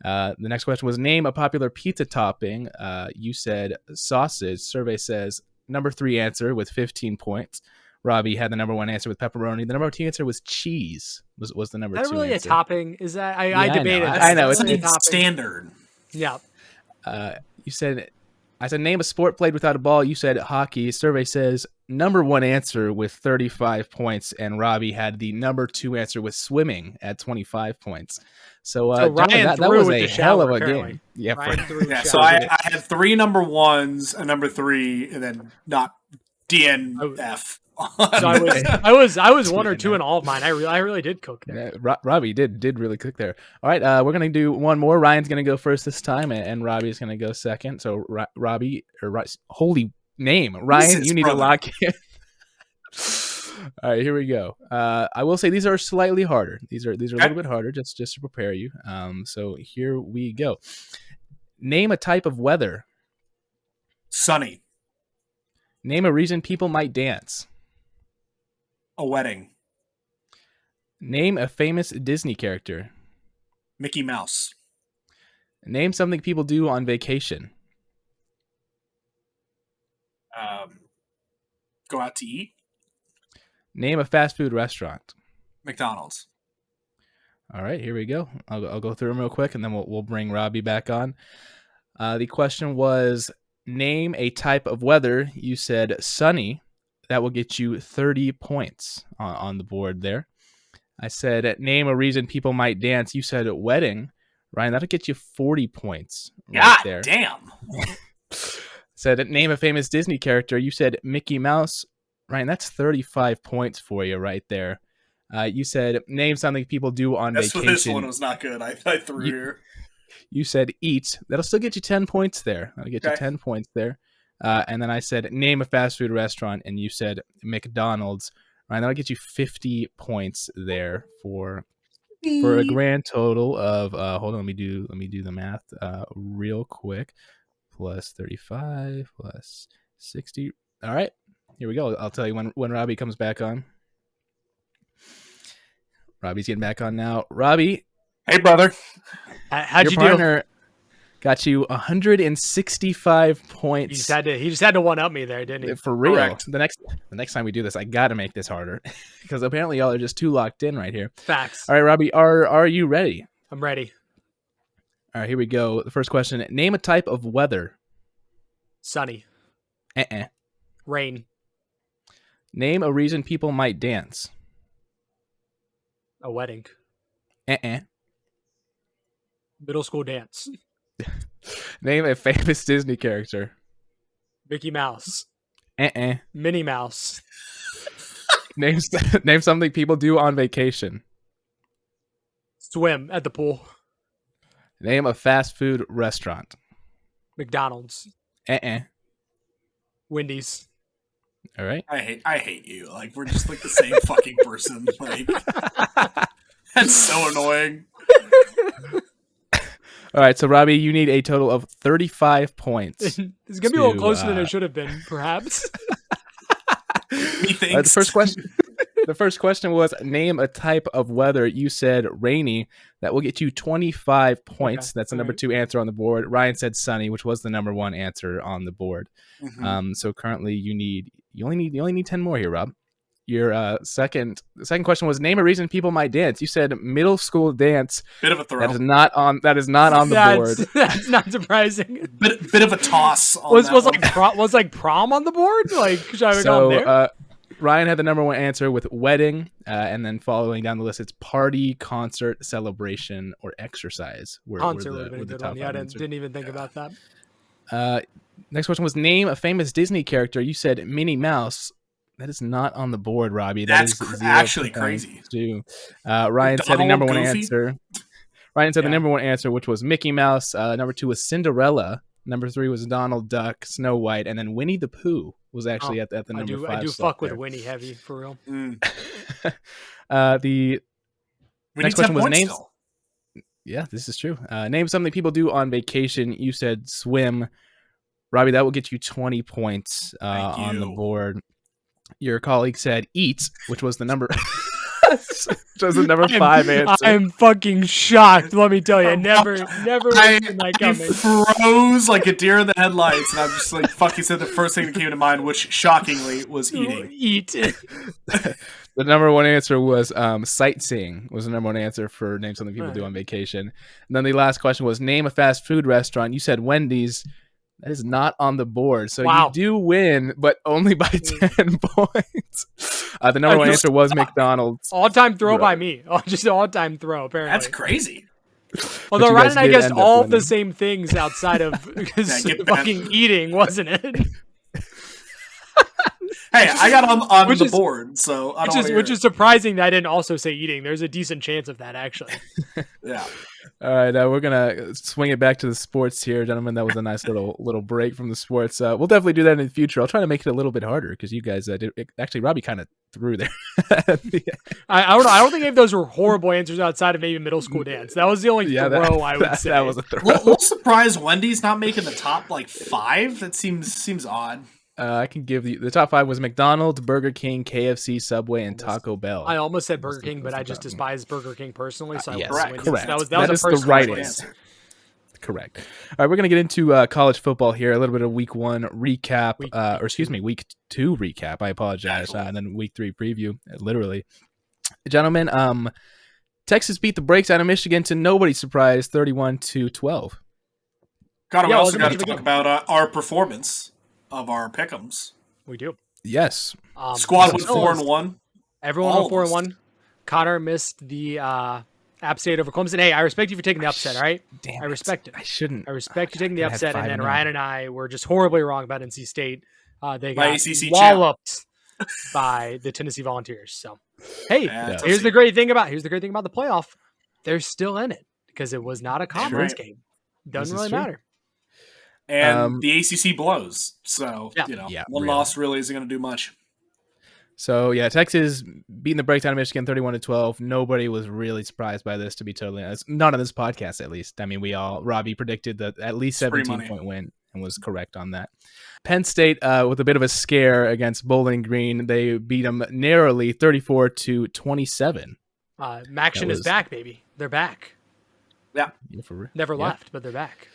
The next question was name a popular pizza topping. You said sausage. Survey says number 3 answer with 15 points. Robbie had the number 1 answer with pepperoni. The number 2 answer was cheese. Was the number 2 Is that really answer. a topping? Is that I debated? I know It's it's standard. Yeah. You said, I said name a sport played without a ball. You said hockey. Survey says number 1 answer with 35 points, and Robbie had the number 2 answer with swimming at 25 points. So Ryan that was with a the hell of shower, a apparently. game. Yeah, Yeah, so I had 3 number 1s, a number 3, and then not DNF. So I was 1 or 2 in all of mine. I really did cook there. Robbie did really cook there. All right, we're gonna do one more. Ryan's gonna go first this time, and Robbie's gonna go second. So Robbie, holy name, Ryan, you need to lock in. All right, here we go. I will say these are slightly harder. These are a little bit harder, just to prepare you. So here we go. Name a type of weather. Sunny. Name a reason people might dance. A wedding. Name a famous Disney character. Mickey Mouse. Name something people do on vacation. Go out to eat. Name a fast food restaurant. McDonald's. All right, here we go. I'll go through them real quick, and then we'll bring Robbie back on. The question was, name a type of weather. You said sunny. That will get you 30 points on the board there. I said, name a reason people might dance. You said wedding. Ryan, that'll get you 40 points right there. Damn. Said, name a famous Disney character. You said Mickey Mouse. Ryan, that's 35 points for you right there. You said, name something people do on vacation. This one was not good. I threw here. You said eat. That'll still get you 10 points there. That'll get you 10 points there. And then I said, name a fast food restaurant, and you said McDonald's. Ryan, that'll get you 50 points there for a grand total of hold on, let me do the math real quick. Plus 35 plus 60. All right, here we go. I'll tell you when Robbie comes back on. Robbie's getting back on now. Robbie, hey brother, how'd you do? Got you 165 points. He just had to one up me there, didn't he? For real. Correct. The next time we do this, I got to make this harder because apparently y'all are just too locked in right here. Facts. All right, Robbie, are you ready? I'm ready. All right, here we go. The first question: name a type of weather. Sunny. Rain. Rain. Name a reason people might dance. A wedding. Middle school dance. Name a famous Disney character. Mickey Mouse. Minnie Mouse. Name something people do on vacation. Swim at the pool. Name a fast food restaurant. McDonald's. All Wendy's. right. I hate you. Like, we're just like the same fucking person. Like, that's so annoying. All right, so Robbie, you need a total of 35 points. It's gonna be a little closer than it should have been, perhaps. Methinks. The first question was name a type of weather. You said rainy. That will get you 25 points. Okay. That's the number 2 answer on the board. Ryan said sunny, which was the number 1 answer on the board. Mm-hmm. So currently you only need 10 more here, Rob. Your the second question was name a reason people might dance. You said middle school dance. Bit of a throw. That is not on the board. That's not surprising. Bit of a toss. Was like prom on the board? Like, should I have gone there? Ryan had the number 1 answer with wedding, and then following down the list, it's party, concert, celebration, or exercise. Concert would have been a good one. Yeah, I didn't even think about that. Next question was name a famous Disney character. You said Minnie Mouse. That is not on the board, Robbie. That's actually 0 crazy. Ryan said the number one Goofy? answer. Ryan said the Yeah. number one answer, which was Mickey Mouse. Number 2 was Cinderella. Number 3 was Donald Duck, Snow White, and then Winnie the Pooh was actually at the number 5. I do slot fuck with there. Winnie heavy for real. The We next need 10 question was points names. still. Yeah, this is true. Name something people do on vacation. You said swim. Robbie, that will get you 20 points on the you. board. Your colleague said eat, which was the number. Which was the number 5 answer. I'm fucking shocked. Let me tell you, I never would have seen that I coming. froze like a deer in the headlights, and I'm just like fucking said the first thing that came to mind, which shockingly was eating. Eat. The number 1 answer was sightseeing. Was the number 1 answer for name something people do on vacation. And then the last question was name a fast food restaurant. You said Wendy's. That is not on the board. So Wow. you do win, but only by 10 points. The number 1 answer was McDonald's. All-time throw by me. Just all-time throw, apparently. That's crazy. Although you Ryan guys and I did guessed end up all the winning. same things outside of get fucking eating, wasn't it? Hey, I got on Which the is- board, so I don't Which is surprising that I didn't also say eating. There's a decent chance of that, actually. yeah. All right, we're gonna swing it back to the sports here, gentlemen. That was a nice little break from the sports. We'll definitely do that in the future. I'll try to make it a little bit harder because you guys did. Actually, Robbie kind of threw there. I don't think any of those were horrible answers outside of maybe middle school dance. That was the only throw I would say. That was a throw. A little surprised Wendy's not making the top like 5. That seems odd. I can give you the top 5 was McDonald's, Burger King, KFC, Subway, and Taco Bell. I almost said Burger King, but I just despise Burger King personally, so I yes, went with correct. Wendy's. That That was is a the personal right choice. answer. Correct. All right, we're going to get into college football here. A little bit of week 1 recap, week 2 recap. I apologize. And then week 3 preview, literally. Gentlemen, Texas beat the brakes out of Michigan to nobody's surprise, 31-12. We Yeah, also it got was to a good talk about our performance of our pick'ems. We do. Yes. Squad went 4-1. Everyone went 4-1. Connor missed the App State over Clemson. Hey, I respect you for taking the upset, all right? Damn I respect it. I shouldn't. I respect you taking the I had upset, and then 5-0. Ryan and I were just horribly wrong about NC State. They My got ACC walloped by the Tennessee Volunteers. So, hey, Yeah. here's the great thing about the playoff. They're still in it because it was not a conference right. game. Doesn't This is really true. matter. And the ACC blows. So, Yeah, one really. loss really isn't going to do much. So, yeah, Texas beating the brakes out of Michigan 31-12. Nobody was really surprised by this, to be totally honest. Not on this podcast, at least. I mean, Robbie predicted that at least It's free money. 17-point win and was correct on that. Penn State, with a bit of a scare against Bowling Green, they beat them narrowly 34-27. Maction is back, baby. They're back. Yeah. Yeah, for real. Never Yeah. left, but they're back.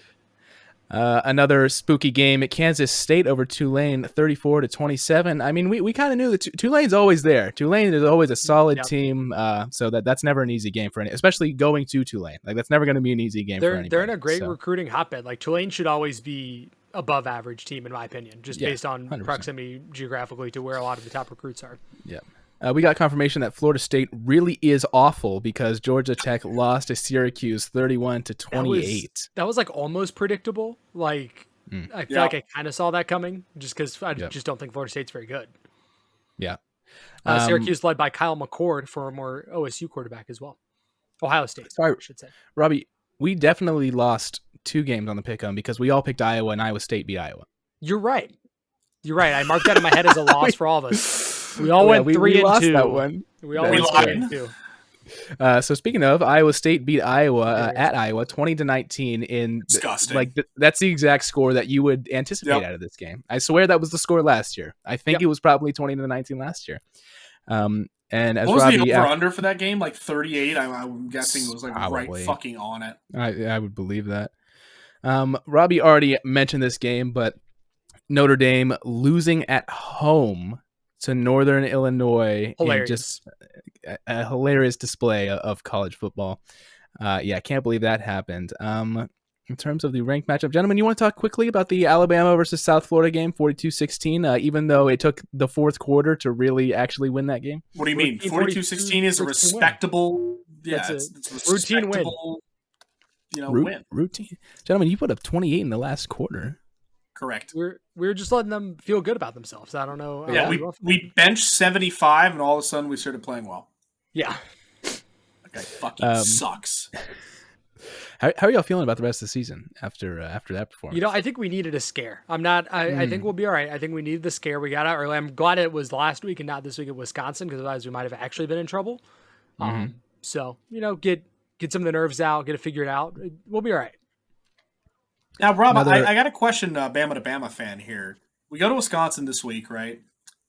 Another spooky game at Kansas State over Tulane, 34-27. I mean, we kind of knew that Tulane's always there. Tulane is always a solid team, so that's never an easy game for any, especially going to Tulane. Like that's never going to be an easy game for anybody. They're in a great so. recruiting hotbed. Like Tulane should always be above average team in my opinion, just based on 100%. proximity geographically to where a lot of the top recruits are. Yeah. We got confirmation that Florida State really is awful because Georgia Tech lost to Syracuse 31-28. That was like almost predictable. Like I feel like I kind of saw that coming just because I just don't think Florida State's very good. Yeah. Syracuse led by Kyle McCord, former OSU quarterback as well. Ohio State, Sorry. I should say. Robbie, we definitely lost 2 games on the pick-em because we all picked Iowa and Iowa State beat Iowa. You're right. I marked that in my head as a loss for all of us. We all went 3-2. We lost that one. We all That's went good. 3-2. So speaking of, Iowa State beat Iowa at Iowa 20-19 in Disgusting. That's the exact score that you would anticipate out of this game. I swear that was the score last year. I think it was probably 20-19 last year. And as What was Robbie, the over-under for that game? Like 38? I'm guessing it was like Probably. right fucking on it. I would believe that. Robbie already mentioned this game, but Notre Dame losing at home to Northern Illinois in just a hilarious display of college football. I can't believe that happened. In terms of the ranked matchup, gentlemen, you want to talk quickly about the Alabama versus South Florida game, 42-16, even though it took the fourth quarter to really actually win that game? What do you mean? 42-16 is a respectable it's a routine win. win. Routine. Gentlemen, you put up 28 in the last quarter. Correct. We're just letting them feel good about themselves. I don't know. Yeah, we benched 75, and all of a sudden we started playing well. Yeah. That guy fucking sucks. How are y'all feeling about the rest of the season after that performance? I think we needed a scare. I think we'll be all right. I think we needed the scare. We got out early. I'm glad it was last week and not this week at Wisconsin, because otherwise we might have actually been in trouble. So, get some of the nerves out, get it figured out. We'll be all right. Now, Rob, I got a question, Bama to Bama fan here. We go to Wisconsin this week, right?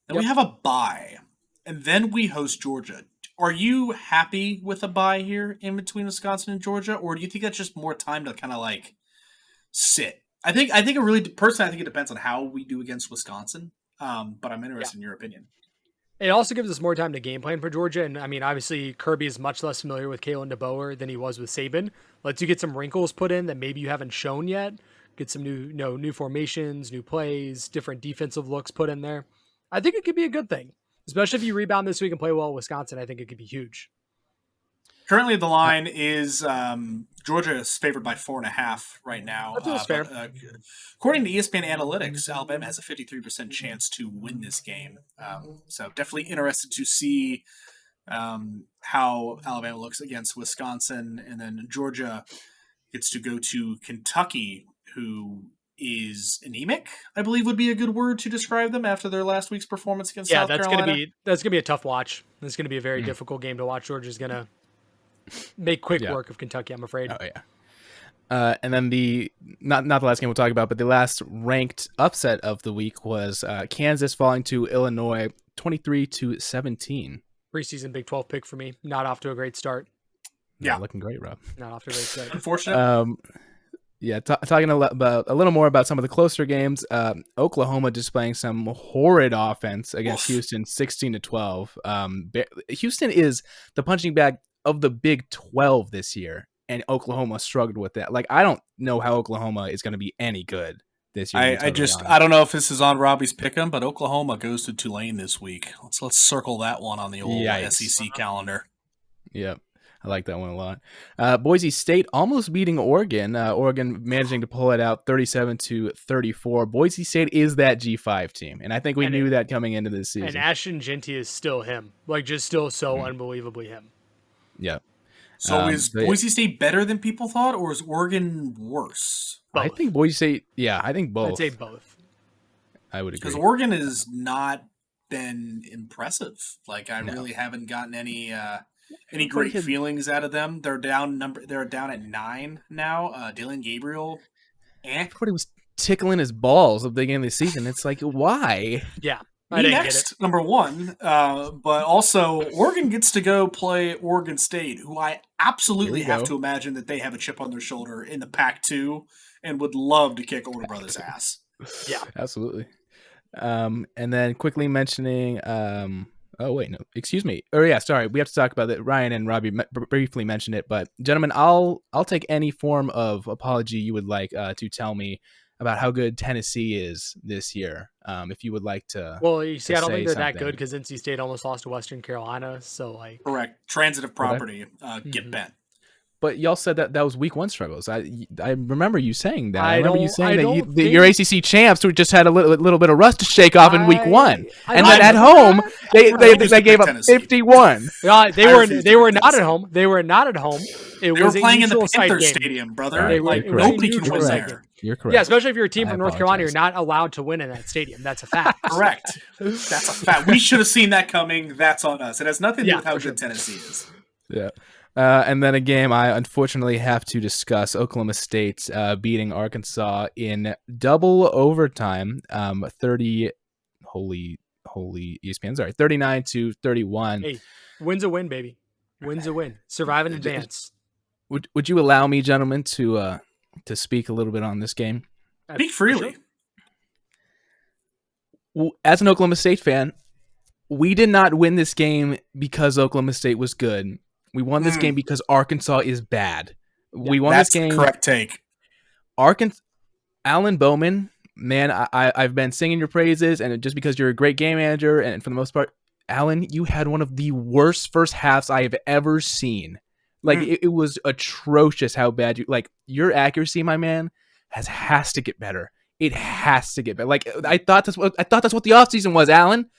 Then we have a bye, and then we host Georgia. Are you happy with a bye here in between Wisconsin and Georgia, or do you think that's just more time to kind of like sit? I think it really, personally, I think it depends on how we do against Wisconsin. But I'm interested in your opinion. It also gives us more time to game plan for Georgia. And I mean, obviously Kirby is much less familiar with Kalen DeBoer than he was with Saban. Lets you get some wrinkles put in that maybe you haven't shown yet. Get some new formations, new plays, different defensive looks put in there. I think it could be a good thing, especially if you rebound this week and play well at Wisconsin. I think it could be huge. Currently, the line is Georgia is favored by 4.5 right now. That's fair. According to ESPN Analytics, Alabama has a 53% chance to win this game. So definitely interested to see how Alabama looks against Wisconsin. And then Georgia gets to go to Kentucky, who is anemic, I believe would be a good word to describe them after their last week's performance against South Carolina. That's gonna be a tough watch. It's gonna be a very difficult game to watch. Georgia's gonna make quick work of Kentucky, I'm afraid. Oh yeah. And then the not the last game we'll talk about, but the last ranked upset of the week was Kansas falling to Illinois 23-17. Preseason Big 12 pick for me. Not off to a great start. Yeah, looking great, Rob. Not off to a great start. Unfortunate. Talking a little more about some of the closer games. Oklahoma displaying some horrid offense against Houston, 16-12. Houston is the punching bag of the Big 12 this year, and Oklahoma struggled with that. Like, I don't know how Oklahoma is going to be any good this year. I don't know if this is on Robbie's pick'em, but Oklahoma goes to Tulane this week. Let's circle that one on the old SEC calendar. Yep. I like that one a lot. Boise State almost beating Oregon. Oregon managing to pull it out 37-34. Boise State is that G5 team, and I think we knew that coming into this season. And Ashton Genty is still him. Like, just still so unbelievably him. Yeah. So is Boise State better than people thought, or is Oregon worse? Both. I think Boise State, I think both. I'd say both. I would agree. Because Oregon has not been impressive. Like, I really haven't gotten any great feelings out of them. They're down at 9 now. Dylan Gabriel. Everybody was tickling his balls at the beginning of the season. It's like, why? Yeah. Next, number one, but also Oregon gets to go play Oregon State, who I absolutely have to imagine that they have a chip on their shoulder in the Pac-2 and would love to kick older brother's ass. Yeah, absolutely. And then quickly mentioning, excuse me. Oh yeah, sorry. We have to talk about that. Ryan and Robbie briefly mentioned it, but gentlemen, I'll take any form of apology you would like to tell me about how good Tennessee is this year. If you would like to. Well, you see, I don't think they're that good because NC State almost lost to Western Carolina. So, like, correct. Transitive property. Get bent. But y'all said that was week one struggles. I remember you saying that. I remember you saying that your ACC champs who just had a little bit of rust to shake off in week one, and then at home they gave up 51. They were not at home. They were not at home. They were playing in the Panther Stadium, brother. Right, Nobody can win there. You're correct. Yeah, especially if you're a team from North Carolina, you're not allowed to win in that stadium. That's a fact. Correct. That's a fact. We should have seen that coming. That's on us. It has nothing to do with how good Tennessee is. Yeah. And then a game I unfortunately have to discuss: Oklahoma State beating Arkansas in double overtime, 39-31. Hey, win's a win, baby. Win's a win. Survive in advance. Would you allow me, gentlemen, to speak a little bit on this game? Speak freely. Well, as an Oklahoma State fan, we did not win this game because Oklahoma State was good. We won this game because Arkansas is bad. We won this game. That's the correct take. Alan Bowman, man, I've been singing your praises, and just because you're a great game manager, and for the most part, Alan, you had one of the worst first halves I have ever seen. Like, it was atrocious how bad your accuracy, my man, has to get better. It has to get better. Like I thought that's what the offseason was, Alan.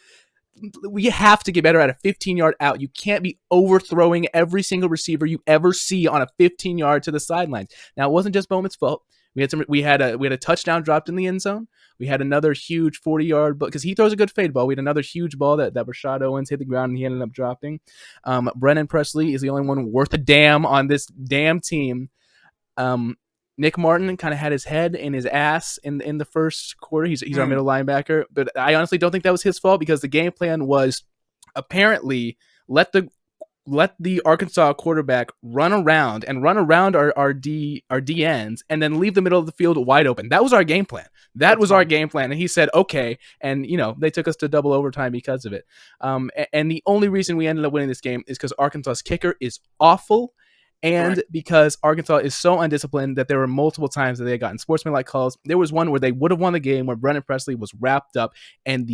We have to get better at a 15-yard out. You can't be overthrowing every single receiver you ever see on a 15-yard to the sidelines. Now, it wasn't just Bowman's fault. We had a touchdown dropped in the end zone. We had another huge 40-yard because he throws a good fade ball. We had another huge ball that Rashad Owens hit the ground and he ended up dropping. Brennan Presley is the only one worth a damn on this damn team. Nick Martin kind of had his head in his ass in the first quarter. He's our middle linebacker, but I honestly don't think that was his fault because the game plan was apparently let the Arkansas quarterback run around our DNs and then leave the middle of the field wide open. That was our game plan. That was our game plan. And he said, okay. And, they took us to double overtime because of it. And the only reason we ended up winning this game is because Arkansas's kicker is awful. And because Arkansas is so undisciplined that there were multiple times that they had gotten sportsmanlike calls. There was one where they would have won the game where Brennan Presley was wrapped up and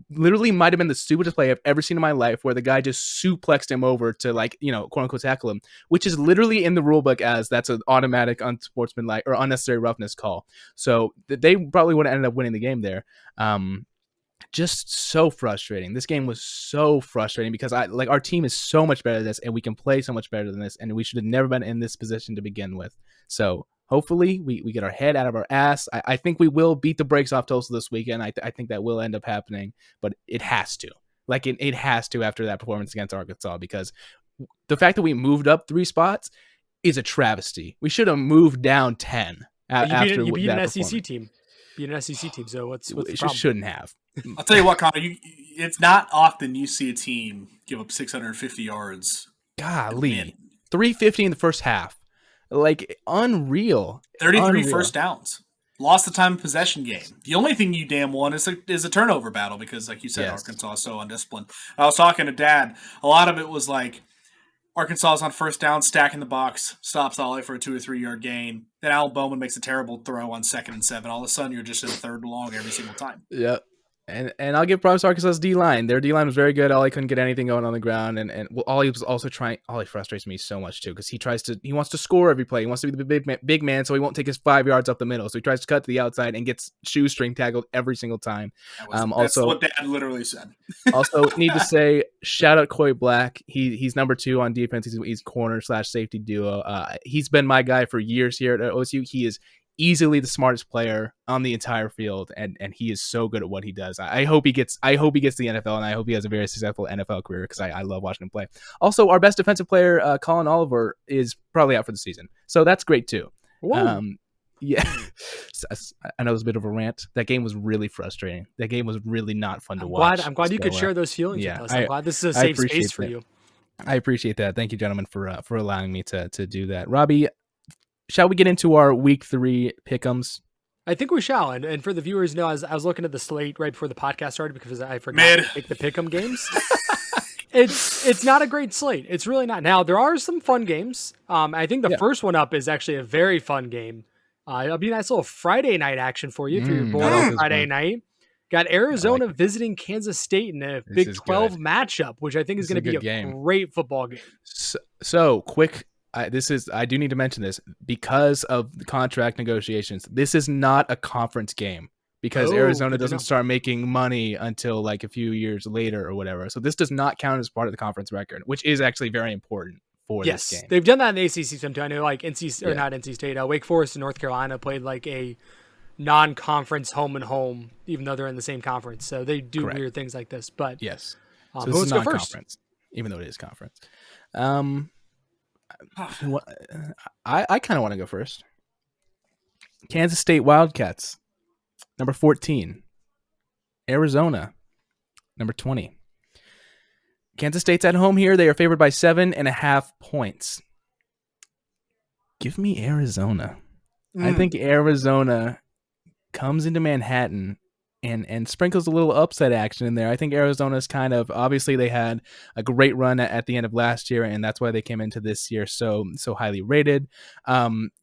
literally might have been the stupidest play I've ever seen in my life where the guy just suplexed him over to quote unquote tackle him, which is literally in the rule book as that's an automatic unsportsmanlike or unnecessary roughness call. So they probably would have ended up winning the game there. Just so frustrating. This game was so frustrating because our team is so much better than this and we can play so much better than this and we should have never been in this position to begin with. So hopefully we get our head out of our ass. I think we will beat the brakes off Tulsa this weekend. I think that will end up happening, but it has to. It has to after that performance against Arkansas because the fact that we moved up 3 spots is a travesty. We should have moved down 10 after you beat an SEC team. Beat an SEC team, so what's the problem? Shouldn't have. I'll tell you what, Connor, it's not often you see a team give up 650 yards. Golly. 350 in the first half. Unreal. 33 first downs. Lost the time of possession game. The only thing you damn won is a turnover battle because, like you said, yes. Arkansas is so undisciplined. I was talking to Dad. A lot of it was like Arkansas is on first down, stacking the box, stops Ollie for a 2 or 3 yard gain. Then Al Bowman makes a terrible throw on 2nd and 7. All of a sudden, you're just in 3rd and long every single time. Yep. And I'll give props to Arkansas's D-line. Their D-line was very good. Ollie couldn't get anything going on the ground. And Ollie was also trying – Ollie frustrates me so much too because he wants to score every play. He wants to be the big man, so he won't take his 5 yards up the middle. So he tries to cut to the outside and gets shoestring tackled every single time. That's what Dad literally said. Also, need to say, shout out Coy Black. He's number 2 on defense. He's corner/safety duo. He's been my guy for years here at OSU. He is easily the smartest player on the entire field, and he is so good at what he does. I hope he gets the NFL, and I hope he has a very successful NFL career because I love watching him play. Also, our best defensive player, Colin Oliver, is probably out for the season, so that's great too. Yeah, I know it was a bit of a rant. That game was really frustrating. That game was really not fun to watch. I'm glad you could share those feelings with us. I'm glad this is a safe space for you. I appreciate that. Thank you, gentlemen, for allowing me to do that. Robbie, shall we get into our week 3 pick'ems? I think we shall. And for the viewers, I was looking at the slate right before the podcast started because I forgot to pick the pick'em games. It's not a great slate. It's really not. Now, there are some fun games. I think the first one up is actually a very fun game. It'll be a nice little Friday night action for you if you're born on Friday night. Got Arizona visiting Kansas State in a Big 12 matchup, which I think is going to be a great football game. So quick. I do need to mention this because of the contract negotiations. This is not a conference game because Arizona doesn't start making money until like a few years later or whatever. So this does not count as part of the conference record, which is actually very important for this game. They've done that in the ACC sometime. I know like not NC State, Wake Forest and North Carolina played like a non-conference home and home, even though they're in the same conference. So they do weird things like this. But yes, so this is non-conference, even though it is conference. I kind of want to go first. Kansas State Wildcats, number 14. Arizona, number 20. Kansas State's at home here. They are favored by 7.5 points. Give me Arizona. I think Arizona comes into Manhattan and sprinkles a little upset action in there. I think Arizona's kind of, obviously they had a great run at the end of last year, and that's why they came into this year so highly rated.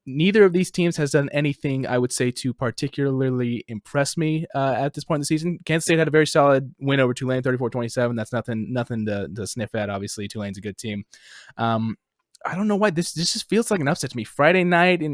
Neither of these teams has done anything, I would say, to particularly impress me at this point in the season. Kansas State had a very solid win over Tulane, 34-27. That's nothing to sniff at. Obviously, Tulane's a good team. I don't know why this just feels like an upset to me. Friday night in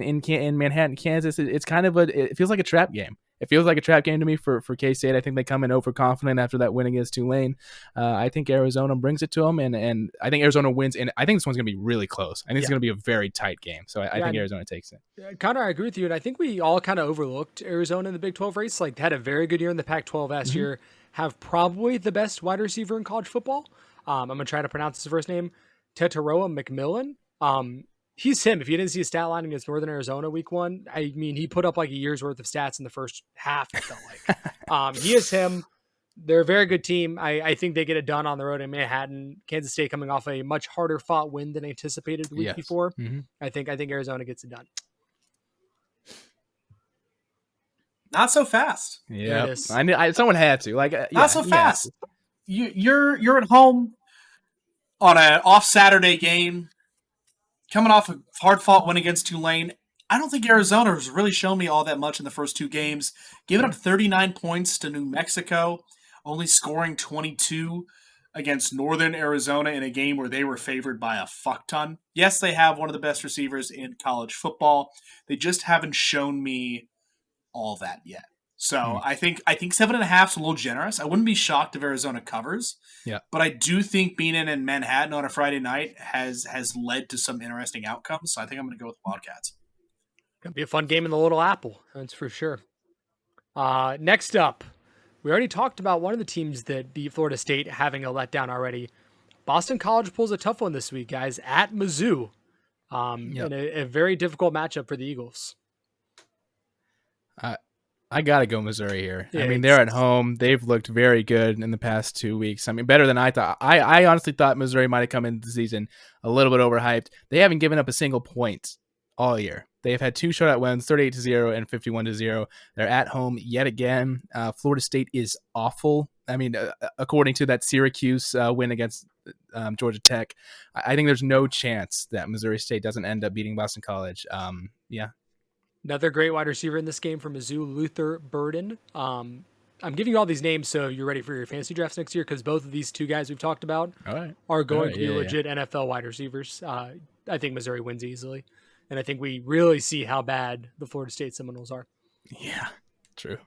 Manhattan, Kansas, it feels like a trap game. It feels like a trap game to me for K-State. I think they come in overconfident after that win against Tulane. I think Arizona brings it to them, and I think Arizona wins. And I think this one's going to be really close. I think it's going to be a very tight game. So I think Arizona takes it. Connor, I agree with you. And I think we all kind of overlooked Arizona in the Big 12 race. Like, had a very good year in the Pac-12 last year. Have probably the best wide receiver in college football. I'm going to try to pronounce his first name. Tetaroa McMillan. He's him. If you didn't see his stat line against Northern Arizona week 1, I mean, he put up like a year's worth of stats in the first half, it felt like. He is him. They're a very good team. I think they get it done on the road in Manhattan. Kansas State coming off a much harder fought win than anticipated the week before. I think Arizona gets it done. Not so fast. Yeah, someone had to. Not so fast. You're at home on an off Saturday game, coming off a hard-fought win against Tulane. I don't think Arizona has really shown me all that much in the first 2 games. Giving up 39 points to New Mexico, only scoring 22 against Northern Arizona in a game where they were favored by a fuck ton. Yes, they have one of the best receivers in college football. They just haven't shown me all that yet. So I think 7.5 is a little generous. I wouldn't be shocked if Arizona covers. Yeah. But I do think being in Manhattan on a Friday night has led to some interesting outcomes. So I think I'm going to go with the Wildcats. Gonna be a fun game in the Little Apple, that's for sure. Next up, we already talked about one of the teams that beat Florida State having a letdown already. Boston College pulls a tough one this week, guys, at Mizzou. In a very difficult matchup for the Eagles. I gotta go Missouri here. Yeah, I mean, they're at home. They've looked very good in the past 2 weeks. I mean, better than I thought. I honestly thought Missouri might have come into the season a little bit overhyped. They haven't given up a single point all year. They've had 2 shutout wins, 38-0 and 51-0. They're at home yet again. Florida State is awful. I mean, according to that Syracuse win against Georgia Tech, I think there's no chance that Missouri State doesn't end up beating Boston College. Another great wide receiver in this game for Mizzou, Luther Burden. I'm giving you all these names so you're ready for your fantasy drafts next year, because both of these 2 guys we've talked about are going to be legit NFL wide receivers. I think Missouri wins easily. And I think we really see how bad the Florida State Seminoles are. Yeah, true.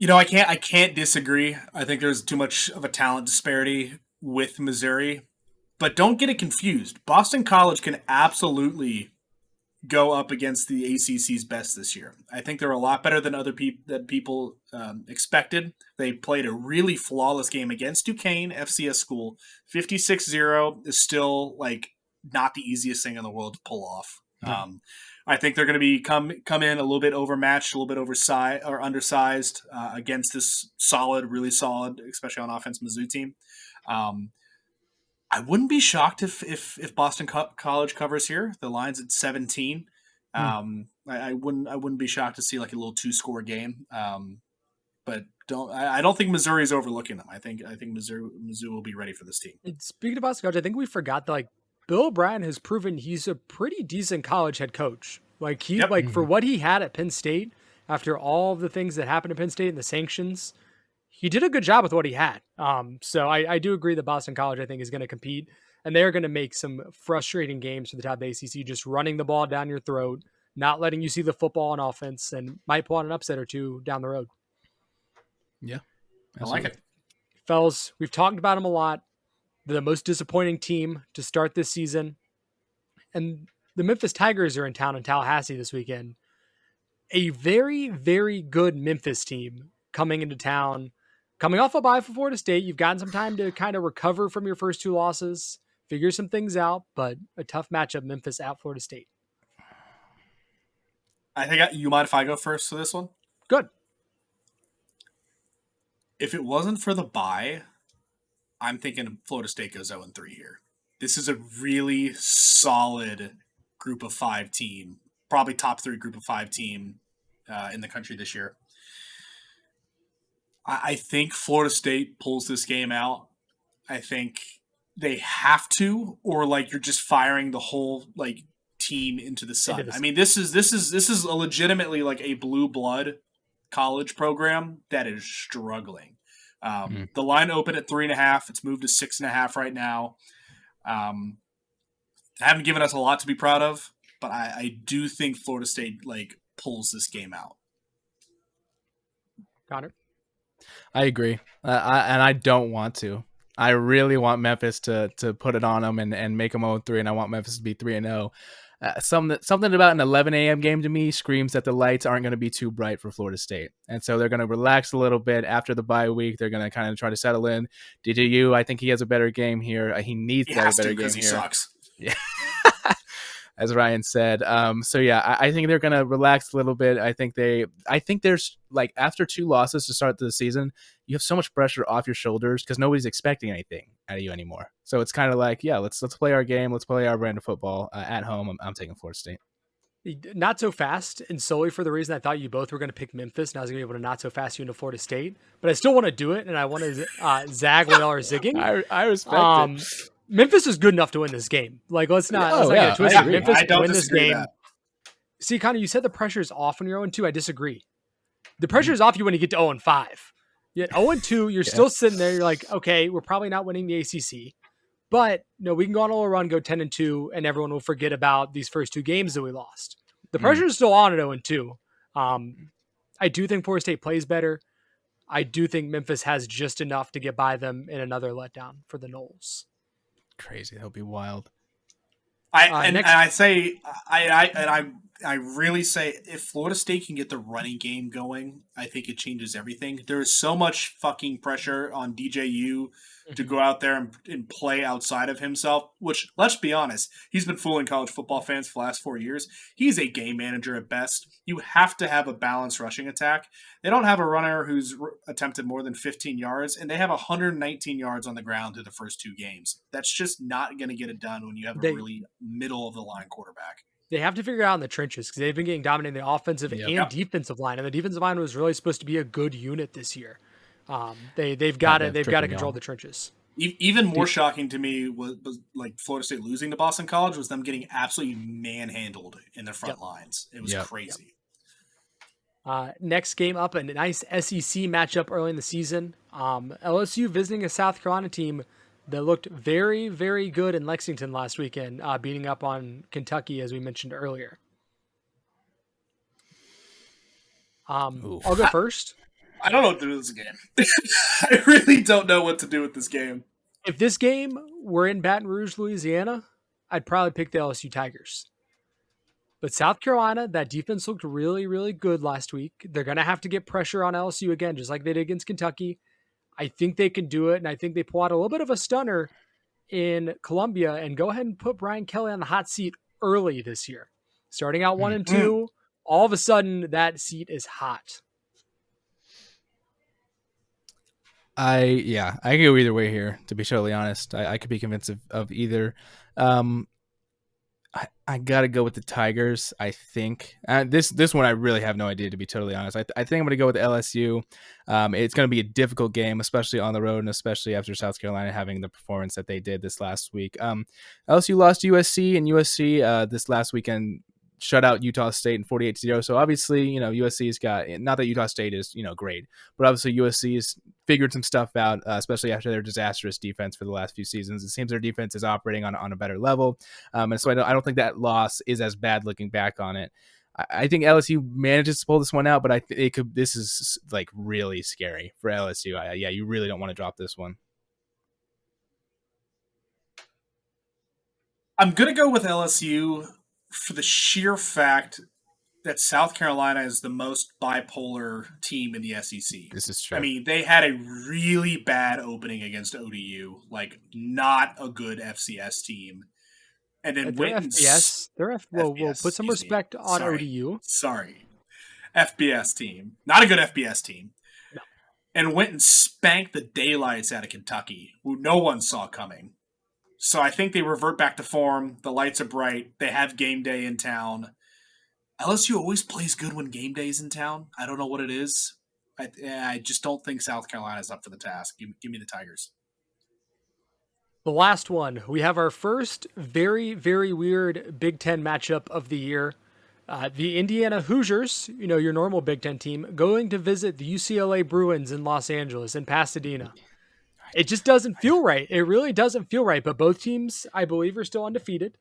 I can't disagree. I think there's too much of a talent disparity with Missouri. But don't get it confused. Boston College can absolutely go up against the ACC's best this year. I think they're a lot better than people expected. They played a really flawless game against Duquesne, FCS school. 56-0 is still not the easiest thing in the world to pull off. I think they're going to be come in a little bit overmatched, a little bit oversized or undersized against this really solid, especially on offense, Mizzou team. I wouldn't be shocked if Boston College covers here. The line's at 17. I wouldn't be shocked to see a little 2-score game. But I don't think Missouri is overlooking them. I think Mizzou will be ready for this team. And speaking of Boston College, I think we forgot that Bill O'Brien has proven he's a pretty decent college head coach. For what he had at Penn State, after all of the things that happened at Penn State and the sanctions, he did a good job with what he had. So I do agree that Boston College, I think, is going to compete, and they're going to make some frustrating games for the top of the ACC, just running the ball down your throat, not letting you see the football on offense, and might pull on an upset or 2 down the road. Yeah, absolutely. I like it. Fellas, we've talked about them a lot. They're the most disappointing team to start this season. And the Memphis Tigers are in town in Tallahassee this weekend. A very, very good Memphis team coming into town. Coming off a bye for Florida State, you've gotten some time to kind of recover from your first 2 losses, figure some things out, but a tough matchup, Memphis at Florida State. I think you mind if I go first for this one? Good. If it wasn't for the bye, I'm thinking Florida State goes 0-3 here. This is a really solid group of 5 team, probably top 3 group of 5 team in the country this year. I think Florida State pulls this game out. I think they have to, or you're just firing the whole team into the sun. I mean, this is a legitimately a blue blood college program that is struggling. The line opened at 3.5. It's moved to 6.5 right now. haven't given us a lot to be proud of, but I do think Florida State pulls this game out. Connor? I agree. And I don't want to. I really want Memphis to put it on them and make them 0-3, and I want Memphis to be 3-0. Something about an 11 a.m. game to me screams that the lights aren't going to be too bright for Florida State. And so they're going to relax a little bit after the bye week. They're going to kind of try to settle in. DJU, I think he has a better game here. He needs to have a better game here. He sucks. Yeah. As Ryan said. So yeah, I think they're gonna relax a little bit. I think there's after 2 losses to start the season, you have so much pressure off your shoulders because nobody's expecting anything out of you anymore. So it's kind of let's play our game, let's play our brand of football at home. I'm taking Florida State. Not so fast, and solely for the reason I thought you both were going to pick Memphis, and I was going to be able to not so fast you into Florida State, but I still want to do it, and I want to zag while y'all are zigging. I respect it. Memphis is good enough to win this game. Let's not get it twisted. Memphis can win this game. See, Connor, you said the pressure is off when you're 0-2. I disagree. The pressure is off you when you get to 0-5. Yet 0-2, you're still sitting there. You're like, okay, we're probably not winning the ACC, but we can go on a little run, go 10-2, and everyone will forget about these first 2 games that we lost. The pressure is still on at 0-2. I do think Florida State plays better. I do think Memphis has just enough to get by them in another letdown for the Noles. Crazy. That'll be wild. I really say if Florida State can get the running game going, I think it changes everything. There is so much fucking pressure on DJU to go out there and play outside of himself, which, let's be honest, he's been fooling college football fans for the last 4 years. He's a game manager at best. You have to have a balanced rushing attack. They don't have a runner who's attempted more than 15 yards, and they have 119 yards on the ground through the first 2 games. That's just not going to get it done when you have a really middle-of-the-line quarterback. They have to figure it out in the trenches because they've been getting dominated in the offensive and defensive line, and the defensive line was really supposed to be a good unit this year. They've got to control the trenches. Even more shocking to me was Florida State losing to Boston College was them getting absolutely manhandled in their front lines. It was crazy. Next game up, a nice SEC matchup early in the season. LSU visiting a South Carolina team that looked very, very good in Lexington last weekend, beating up on Kentucky, as we mentioned earlier. I'll go first. I don't know what to do with this game. I really don't know what to do with this game. If this game were in Baton Rouge, Louisiana, I'd probably pick the LSU Tigers. But South Carolina, that defense looked really, really good last week. They're going to have to get pressure on LSU again, just like they did against Kentucky. I think they can do it, and I think they pull out a little bit of a stunner in Columbia and go ahead and put Brian Kelly on the hot seat early this year. Starting out 1-2, all of a sudden that seat is hot. I can go either way here, to be totally honest. I could be convinced of either. I got to go with the Tigers, I think. This one I really have no idea, to be totally honest. I think I'm going to go with the LSU. It's going to be a difficult game, especially on the road, and especially after South Carolina having the performance that they did this last week. LSU lost to USC, and USC this last weekend shut out Utah State in 48-0. So obviously, USC's got, not that Utah State is, great, but obviously USC's figured some stuff out, especially after their disastrous defense for the last few seasons. It seems their defense is operating on a better level. And so I don't think that loss is as bad looking back on it. I think LSU manages to pull this one out, but this is really scary for LSU. You really don't want to drop this one. I'm going to go with LSU for the sheer fact that South Carolina is the most bipolar team in the SEC. This is true. I mean, they had a really bad opening against ODU, not a good FCS team. And then they're FBS. We'll put some respect on ODU. Sorry. FBS team. Not a good FBS team. No. And went and spanked the daylights out of Kentucky, who no one saw coming. So I think they revert back to form. The lights are bright. They have game day in town. LSU always plays good when game day is in town. I don't know what it is. I just don't think South Carolina is up for the task. Give me the Tigers. The last one. We have our first very, very weird Big Ten matchup of the year. The Indiana Hoosiers, your normal Big Ten team, going to visit the UCLA Bruins in Los Angeles, in Pasadena. It just doesn't feel right. It really doesn't feel right. But both teams, I believe, are still undefeated.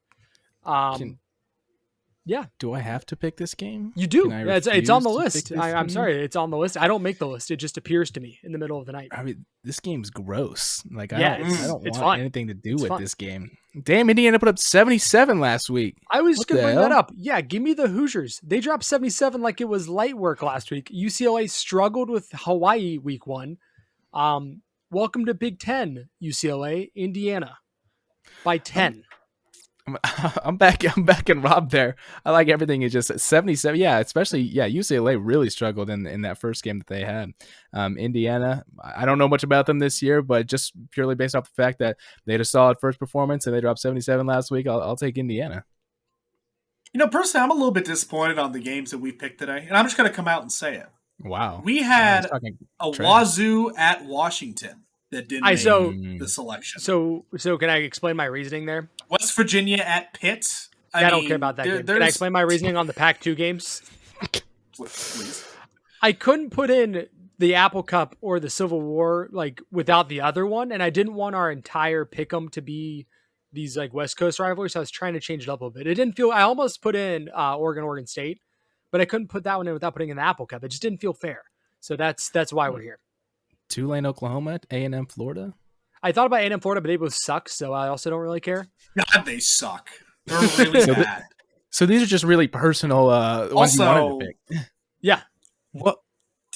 Yeah. Do I have to pick this game? You do. Yeah, it's on the list. I'm sorry, it's on the list. I don't make the list. It just appears to me in the middle of the night. I mean, this game's gross. Like, Yeah, I don't it's want fun. anything to do It's with fun. this game. Damn, Indiana put up 77 last week. I was What just going to the bring that hell? up. Yeah, give me the Hoosiers. They dropped 77 like it was light work last week. UCLA struggled with Hawaii week 1. Welcome to Big Ten, UCLA, Indiana, by 10. I'm backing Rob there. I like everything. It's just 77. Yeah, especially UCLA really struggled in that first game that they had. Indiana, I don't know much about them this year, but just purely based off the fact that they had a solid first performance and they dropped 77 last week, I'll take Indiana. Personally, I'm a little bit disappointed on the games that we picked today, and I'm just going to come out and say it. Wow. We had a trash. Wazoo at Washington that didn't make the selection. So can I explain my reasoning there? West Virginia at Pitt. I don't care about that game. Can I explain my reasoning on the Pac-2 games? Please. I couldn't put in the Apple Cup or the Civil War like without the other one, and I didn't want our entire pick'em to be these like West Coast rivalries. So I was trying to change it up a little bit. It didn't feel. I almost put in Oregon State, but I couldn't put that one in without putting in the Apple Cup. It just didn't feel fair. So that's why we're here. Tulane, Oklahoma, A&M, Florida. I thought about A&M, Florida, but they both suck, so I also don't really care. God, they suck. They're really bad. So these are just really personal ones you wanted to pick. Yeah. What?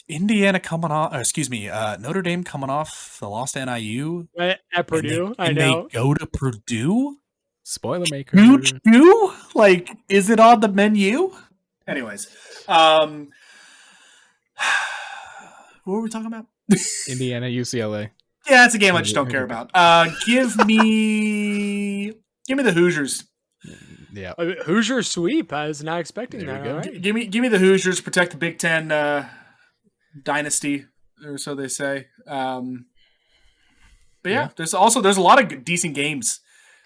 Indiana coming off, Notre Dame coming off the loss to NIU At Purdue, I and know. they go to Purdue. Spoiler maker. Choo-choo? Like, is it on the menu? Anyways, what were we talking about? Indiana, UCLA. Yeah, it's a game I just don't care about. Give me the Hoosiers. Yeah. Hoosier sweep. I was not expecting There that. we go. All right. Give me the Hoosiers. Protect the Big Ten dynasty, or so they say. But yeah, there's a lot of decent games.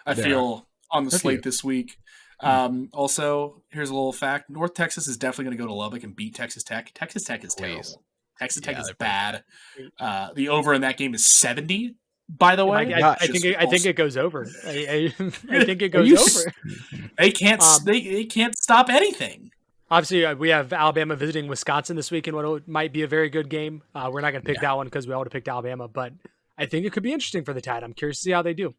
I feel on the slate this week. Also, here's a little fact: North Texas is definitely going to go to Lubbock and beat Texas Tech. Texas Tech is terrible. Texas Tech is bad. The over in that game is 70. By the way, I think it goes over. I think it goes over. They can't stop anything. Obviously, we have Alabama visiting Wisconsin this week in what might be a very good game. We're not going to pick that one because we all would have picked Alabama, but I think it could be interesting for the Tide. I'm curious to see how they do.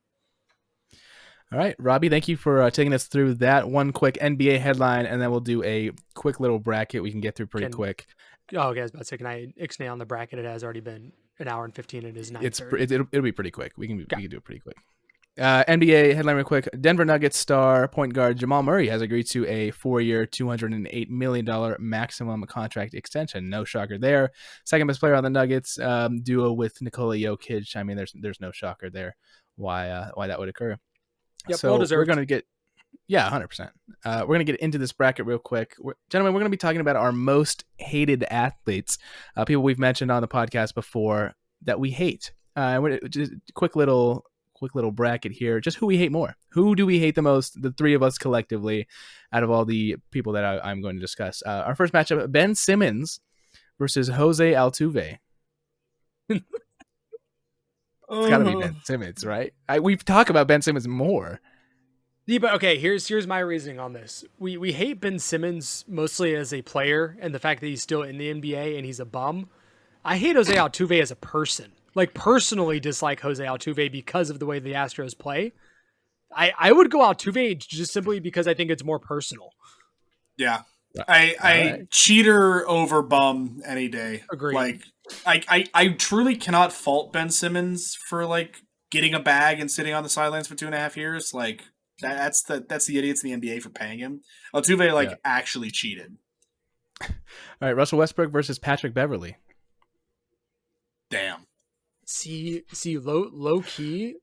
All right, Robbie, thank you for taking us through that one quick NBA headline, and then we'll do a quick little bracket we can get through pretty quick. Oh, okay, I was about to say, can I ixnay on the bracket? It has already been an hour and 15. It is 9:30. It'll be pretty quick. We can do it pretty quick. NBA headline real quick. Denver Nuggets star point guard Jamal Murray has agreed to a 4-year, $208 million maximum contract extension. No shocker there. Second best player on the Nuggets duo with Nikola Jokic. I mean, there's no shocker there. Why that would occur? Yep, so well deserved. we're gonna get 100%. We're gonna get into this bracket real quick, gentlemen. We're gonna be talking about our most hated athletes, people we've mentioned on the podcast before that we hate. Just quick little bracket here, just who we hate more. Who do we hate the most? The three of us collectively, out of all the people that I'm going to discuss. Our first matchup: Ben Simmons versus Jose Altuve. It's got to be Ben Simmons, right? We've talked about Ben Simmons more. Yeah, but okay, here's my reasoning on this. We hate Ben Simmons mostly as a player and the fact that he's still in the NBA and he's a bum. I hate Jose Altuve as a person. Like, personally dislike Jose Altuve because of the way the Astros play. I would go Altuve just simply because I think it's more personal. Yeah. I cheater over bum any day. Agreed. Like, I truly cannot fault Ben Simmons for like getting a bag and sitting on the sidelines for 2.5 years. Like that's the idiots in the NBA for paying him. Altuve actually cheated. All right, Russell Westbrook versus Patrick Beverley. Damn. See, low key.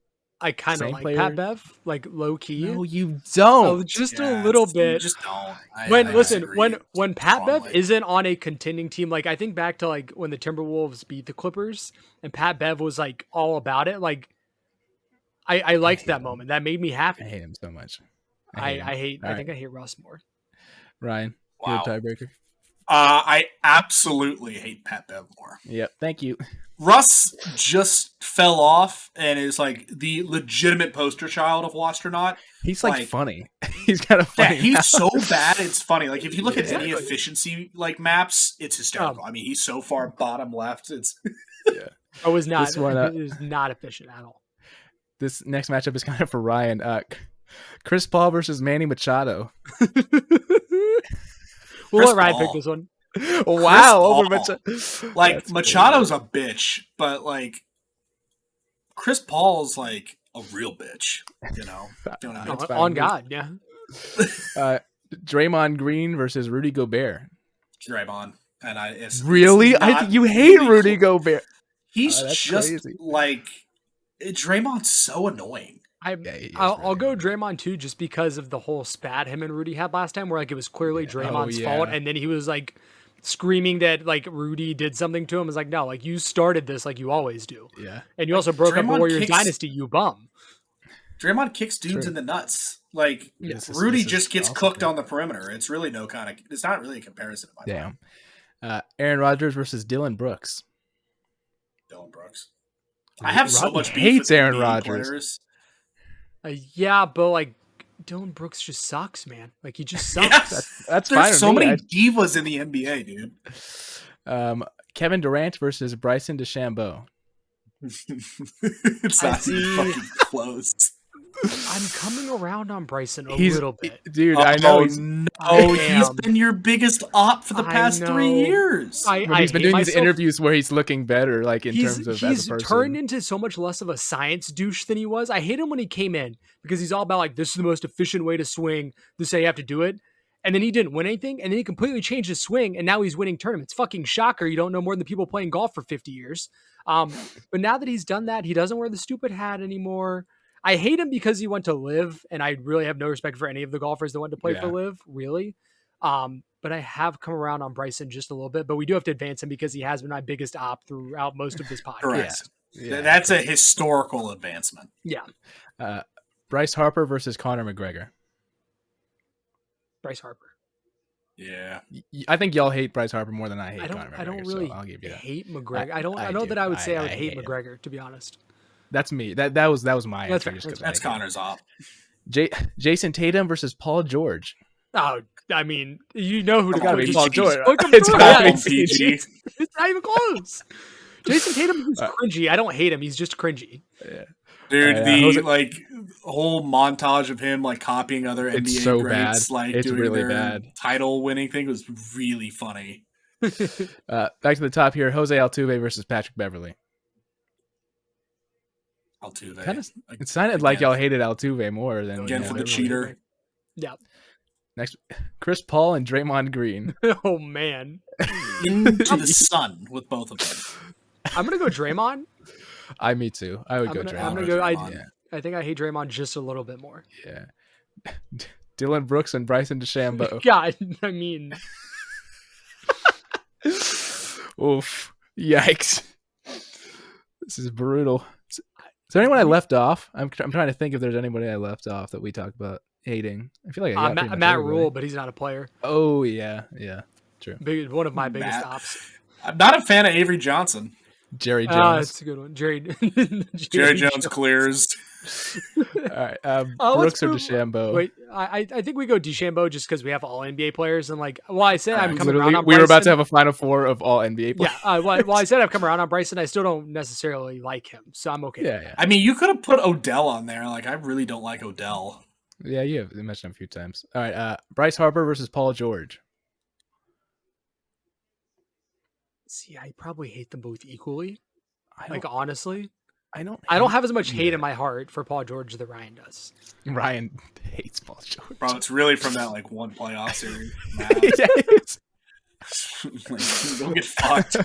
I kind of like player. Pat Bev, like low key. No, you don't. Just a little bit. You just don't. When Pat Bev isn't on a contending team, like I think back to like when the Timberwolves beat the Clippers and Pat Bev was like all about it. Like I liked that moment. That made me happy. I hate him so much. I think I hate Russ more. Ryan, wow. you're a tiebreaker. I absolutely hate Pat Bev more. Yep. Thank you. Russ just fell off and is like the legitimate poster child of Washed or Not. He's like funny. He's kind of funny. Yeah, he's so bad it's funny. Like if you look at any efficiency like maps, it's hysterical. I mean, he's so far bottom left. It's I was not. It was not efficient at all. This next matchup is kind of for Ryan. Chris Paul versus Manny Machado. We'll let Ryan pick this one. Wow, like Machado's a bitch, but like Chris Paul's like a real bitch. You know what I mean? On God, yeah. Draymond Green versus Rudy Gobert. Draymond, and really, I think you hate Rudy Gobert. He's just crazy. Like Draymond's so annoying. I'll go Draymond too, just because of the whole spat him and Rudy had last time, where like it was clearly Draymond's fault, and then he was like screaming that like Rudy did something to him. It's like, no, like you started this like you always do. Yeah, and you also broke up the Warriors dynasty, you bum. Draymond kicks dudes in the nuts. Like Rudy just gets cooked on the perimeter. It's really it's not really a comparison. Damn. Aaron Rodgers versus Dylan Brooks. Dylan Brooks. I have so much beef hates with Aaron Rodgers. Yeah, but like Dylan Brooks just sucks, man. Like he just sucks. Yes. That's fine. There's so many divas in the NBA, dude. Kevin Durant versus Bryson DeChambeau. It's not even fucking close. I'm coming around on Bryson a little bit. Dude, I know. He's been your biggest op for the past 3 years. He's been doing these interviews where he's looking better, like in terms of he's as a person. Turned into so much less of a science douche than he was. I hate him when he came in because he's all about like, this is the most efficient way to swing. This is how you have to do it. And then he didn't win anything. And then he completely changed his swing. And now he's winning tournaments. Fucking shocker. You don't know more than the people playing golf for 50 years. But now that he's done that, he doesn't wear the stupid hat anymore. I hate him because he went to Live, and I really have no respect for any of the golfers that went to play for Live, really. But I have come around on Bryson just a little bit, but we do have to advance him because he has been my biggest op throughout most of this podcast. Correct. Yeah, that's a historical advancement. Yeah. Bryce Harper versus Conor McGregor. Bryce Harper. Yeah. I think y'all hate Bryce Harper more than I hate Conor McGregor. I don't really I'll give you that. Hate McGregor. I know that I would say I would hate McGregor, to be honest. That's me. That was my answer. That's Connor's op. Jason Tatum versus Paul George. Oh, I mean, you know who to go. Paul George. It's not PG. It's not even close. Jason Tatum is cringy. I don't hate him. He's just cringy. Yeah. Dude, the whole montage of him like copying other NBA greats, bad. Like it's doing really their bad. Title winning thing was really funny. Back to the top here: Jose Altuve versus Patrick Beverly. Altuve. It sounded like y'all hated Altuve more than for the cheater. Yeah. Next, Chris Paul and Draymond Green. Oh man, into the sun with both of them. I'm gonna go Draymond. Me too. I would go Draymond. I'm gonna go. I think I hate Draymond just a little bit more. Yeah. Dylan Brooks and Bryson DeChambeau. God, I mean, oof! Yikes! This is brutal. Is there anyone I left off? I'm trying to think if there's anybody I left off that we talked about hating. I feel like I got Matt Rule, but he's not a player. Oh yeah, true. One of my biggest ops. I'm not a fan of Avery Johnson. Jerry Jones. That's a good one. Jerry Jones clears. All right. Brooks or DeChambeau? Wait, I think we go DeChambeau just because we have all NBA players and like. Well, I said I'm coming around on Bryson. We were about to have a Final Four of all NBA players. Yeah. Well, I said I've come around on Bryson. I still don't necessarily like him, so I'm okay. Yeah. I mean, you could have put Odell on there. Like, I really don't like Odell. Yeah, you have mentioned him a few times. All right. Bryce Harper versus Paul George. See, I probably hate them both equally. Honestly, I don't have as much hate in my heart for Paul George that Ryan does. Ryan hates Paul George. Bro, it's really from that like one playoff series. Don't get fucked.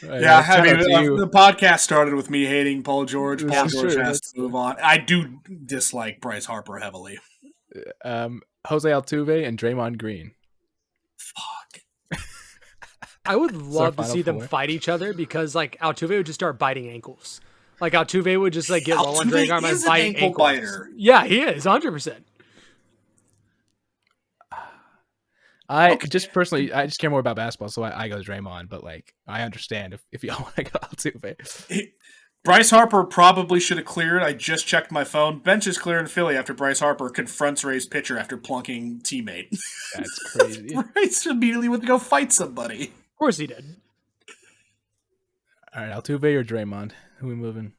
Yeah, I mean, the podcast started with me hating Paul George. Paul George has to move on. I do dislike Bryce Harper heavily. Jose Altuve and Draymond Green. Fuck. I would love to see them fight each other because like Altuve would just start biting ankles. Like Altuve would just like get low on Draymond and bite ankles. Biter. Yeah, he is 100%. I Okay. just personally, I just care more about basketball, so I go Draymond. But like, I understand if y'all want to go Altuve. Bryce Harper probably should have cleared. I just checked my phone. Bench is clear in Philly after Bryce Harper confronts Ray's pitcher after plunking teammate. That's crazy. Bryce immediately went to go fight somebody. Of course he did. All right, Altuve or Draymond? Who we moving?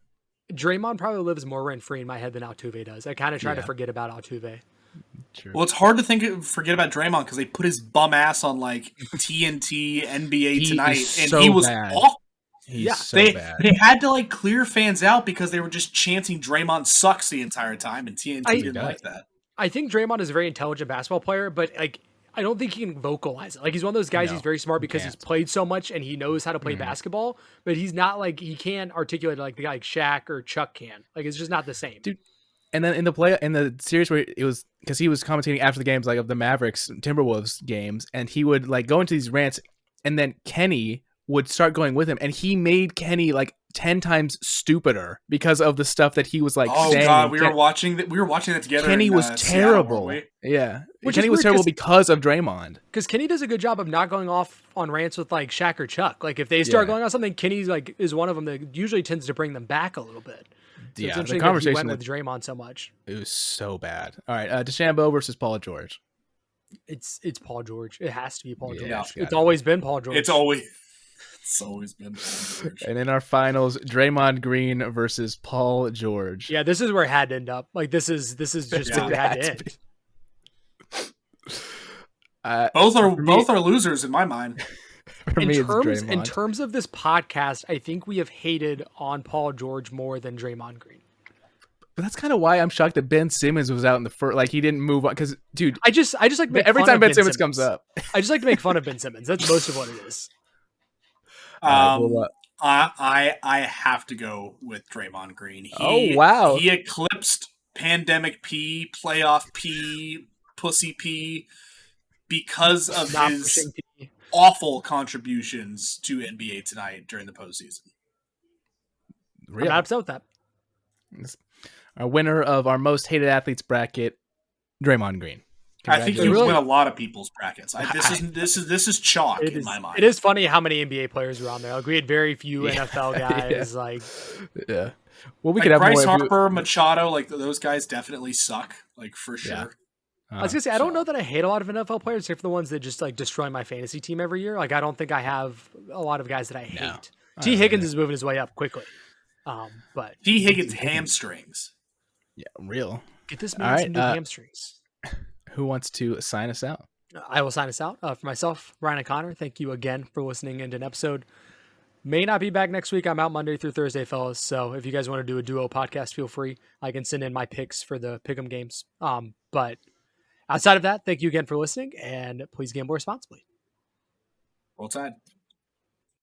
Draymond probably lives more rent free in my head than Altuve does. I kind of try to Yeah. forget about Altuve. True. Well, it's hard to forget about Draymond because they put his bum ass on like TNT, NBA He Tonight, is and so he was bad. awful. He's so They bad. had to like clear fans out because they were just chanting Draymond sucks the entire time, and TNT didn't like that. I think Draymond is a very intelligent basketball player, but like I don't think he can vocalize it. Like he's one of those guys. No, He's very smart because he he's can't. played so much and he knows how to play basketball. But he's not like he can't articulate like the guy like Shaq or Chuck can. Like it's just not the same. Dude. And then in the series where it was because he was commentating after the games like of the Mavericks Timberwolves games, and he would like go into these rants, and then Kenny would start going with him, and he made Kenny like 10 times stupider because of the stuff that he was like Oh saying. god, we were watching that together. Kenny was Seattle, terrible. weren't Yeah, Which Kenny is was weird terrible 'cause- because of Draymond. Because Kenny does a good job of not going off on rants with like Shaq or Chuck. Like if they start Yeah. going on something, Kenny's like is one of them that usually tends to bring them back a little bit. So it's Yeah, interesting the that he conversation went with Draymond so much. it was so bad. All right, DeChambeau versus Paul George. It's Paul George. It has to be Paul Yeah, George. it's It's gotta always been Paul George. It's always been Paul George. And in our finals, Draymond Green versus Paul George. Yeah, this is where it had to end up. Like this is just Yeah. where it had to Had to end. Both are losers in my mind. For me, it's Draymond. In terms of this podcast, I think we have hated on Paul George more than Draymond Green. But that's kind of why I'm shocked that Ben Simmons was out in the first. Like he didn't move on because, dude, I just like to make every fun time of Ben Simmons comes up, I just like to make fun of Ben Simmons. That's most of what it is. I have to go with Draymond Green. Oh, wow. He eclipsed Pandemic P, Playoff P, Pussy P because of Not his pushing P. awful contributions to NBA Tonight during the postseason. I'm not upset with that. Our winner of our most hated athletes bracket, Draymond Green. I think you Really? win a lot of people's brackets. This is chalk It in is, my mind. it is funny how many NBA players were on there. Like we had very few NFL guys. Like Yeah. Well, we Like could have Bryce more. Harper, Machado, like those guys definitely suck, like for sure. Yeah. I was gonna say, I don't know that I hate a lot of NFL players, except for the ones that just like destroy my fantasy team every year. Like I don't think I have a lot of guys that I hate. T. Higgins is moving his way up quickly, but T. Higgins hamstrings. Yeah, real. get this All man right, some new hamstrings. Who wants to sign us out? I will sign us out. For myself, Ryan O'Connor, thank you again for listening into an episode. May not be back next week. I'm out Monday through Thursday, fellas. So if you guys want to do a duo podcast, feel free. I can send in my picks for the pick'em games. But outside of that, thank you again for listening, and please gamble responsibly. Roll Tide.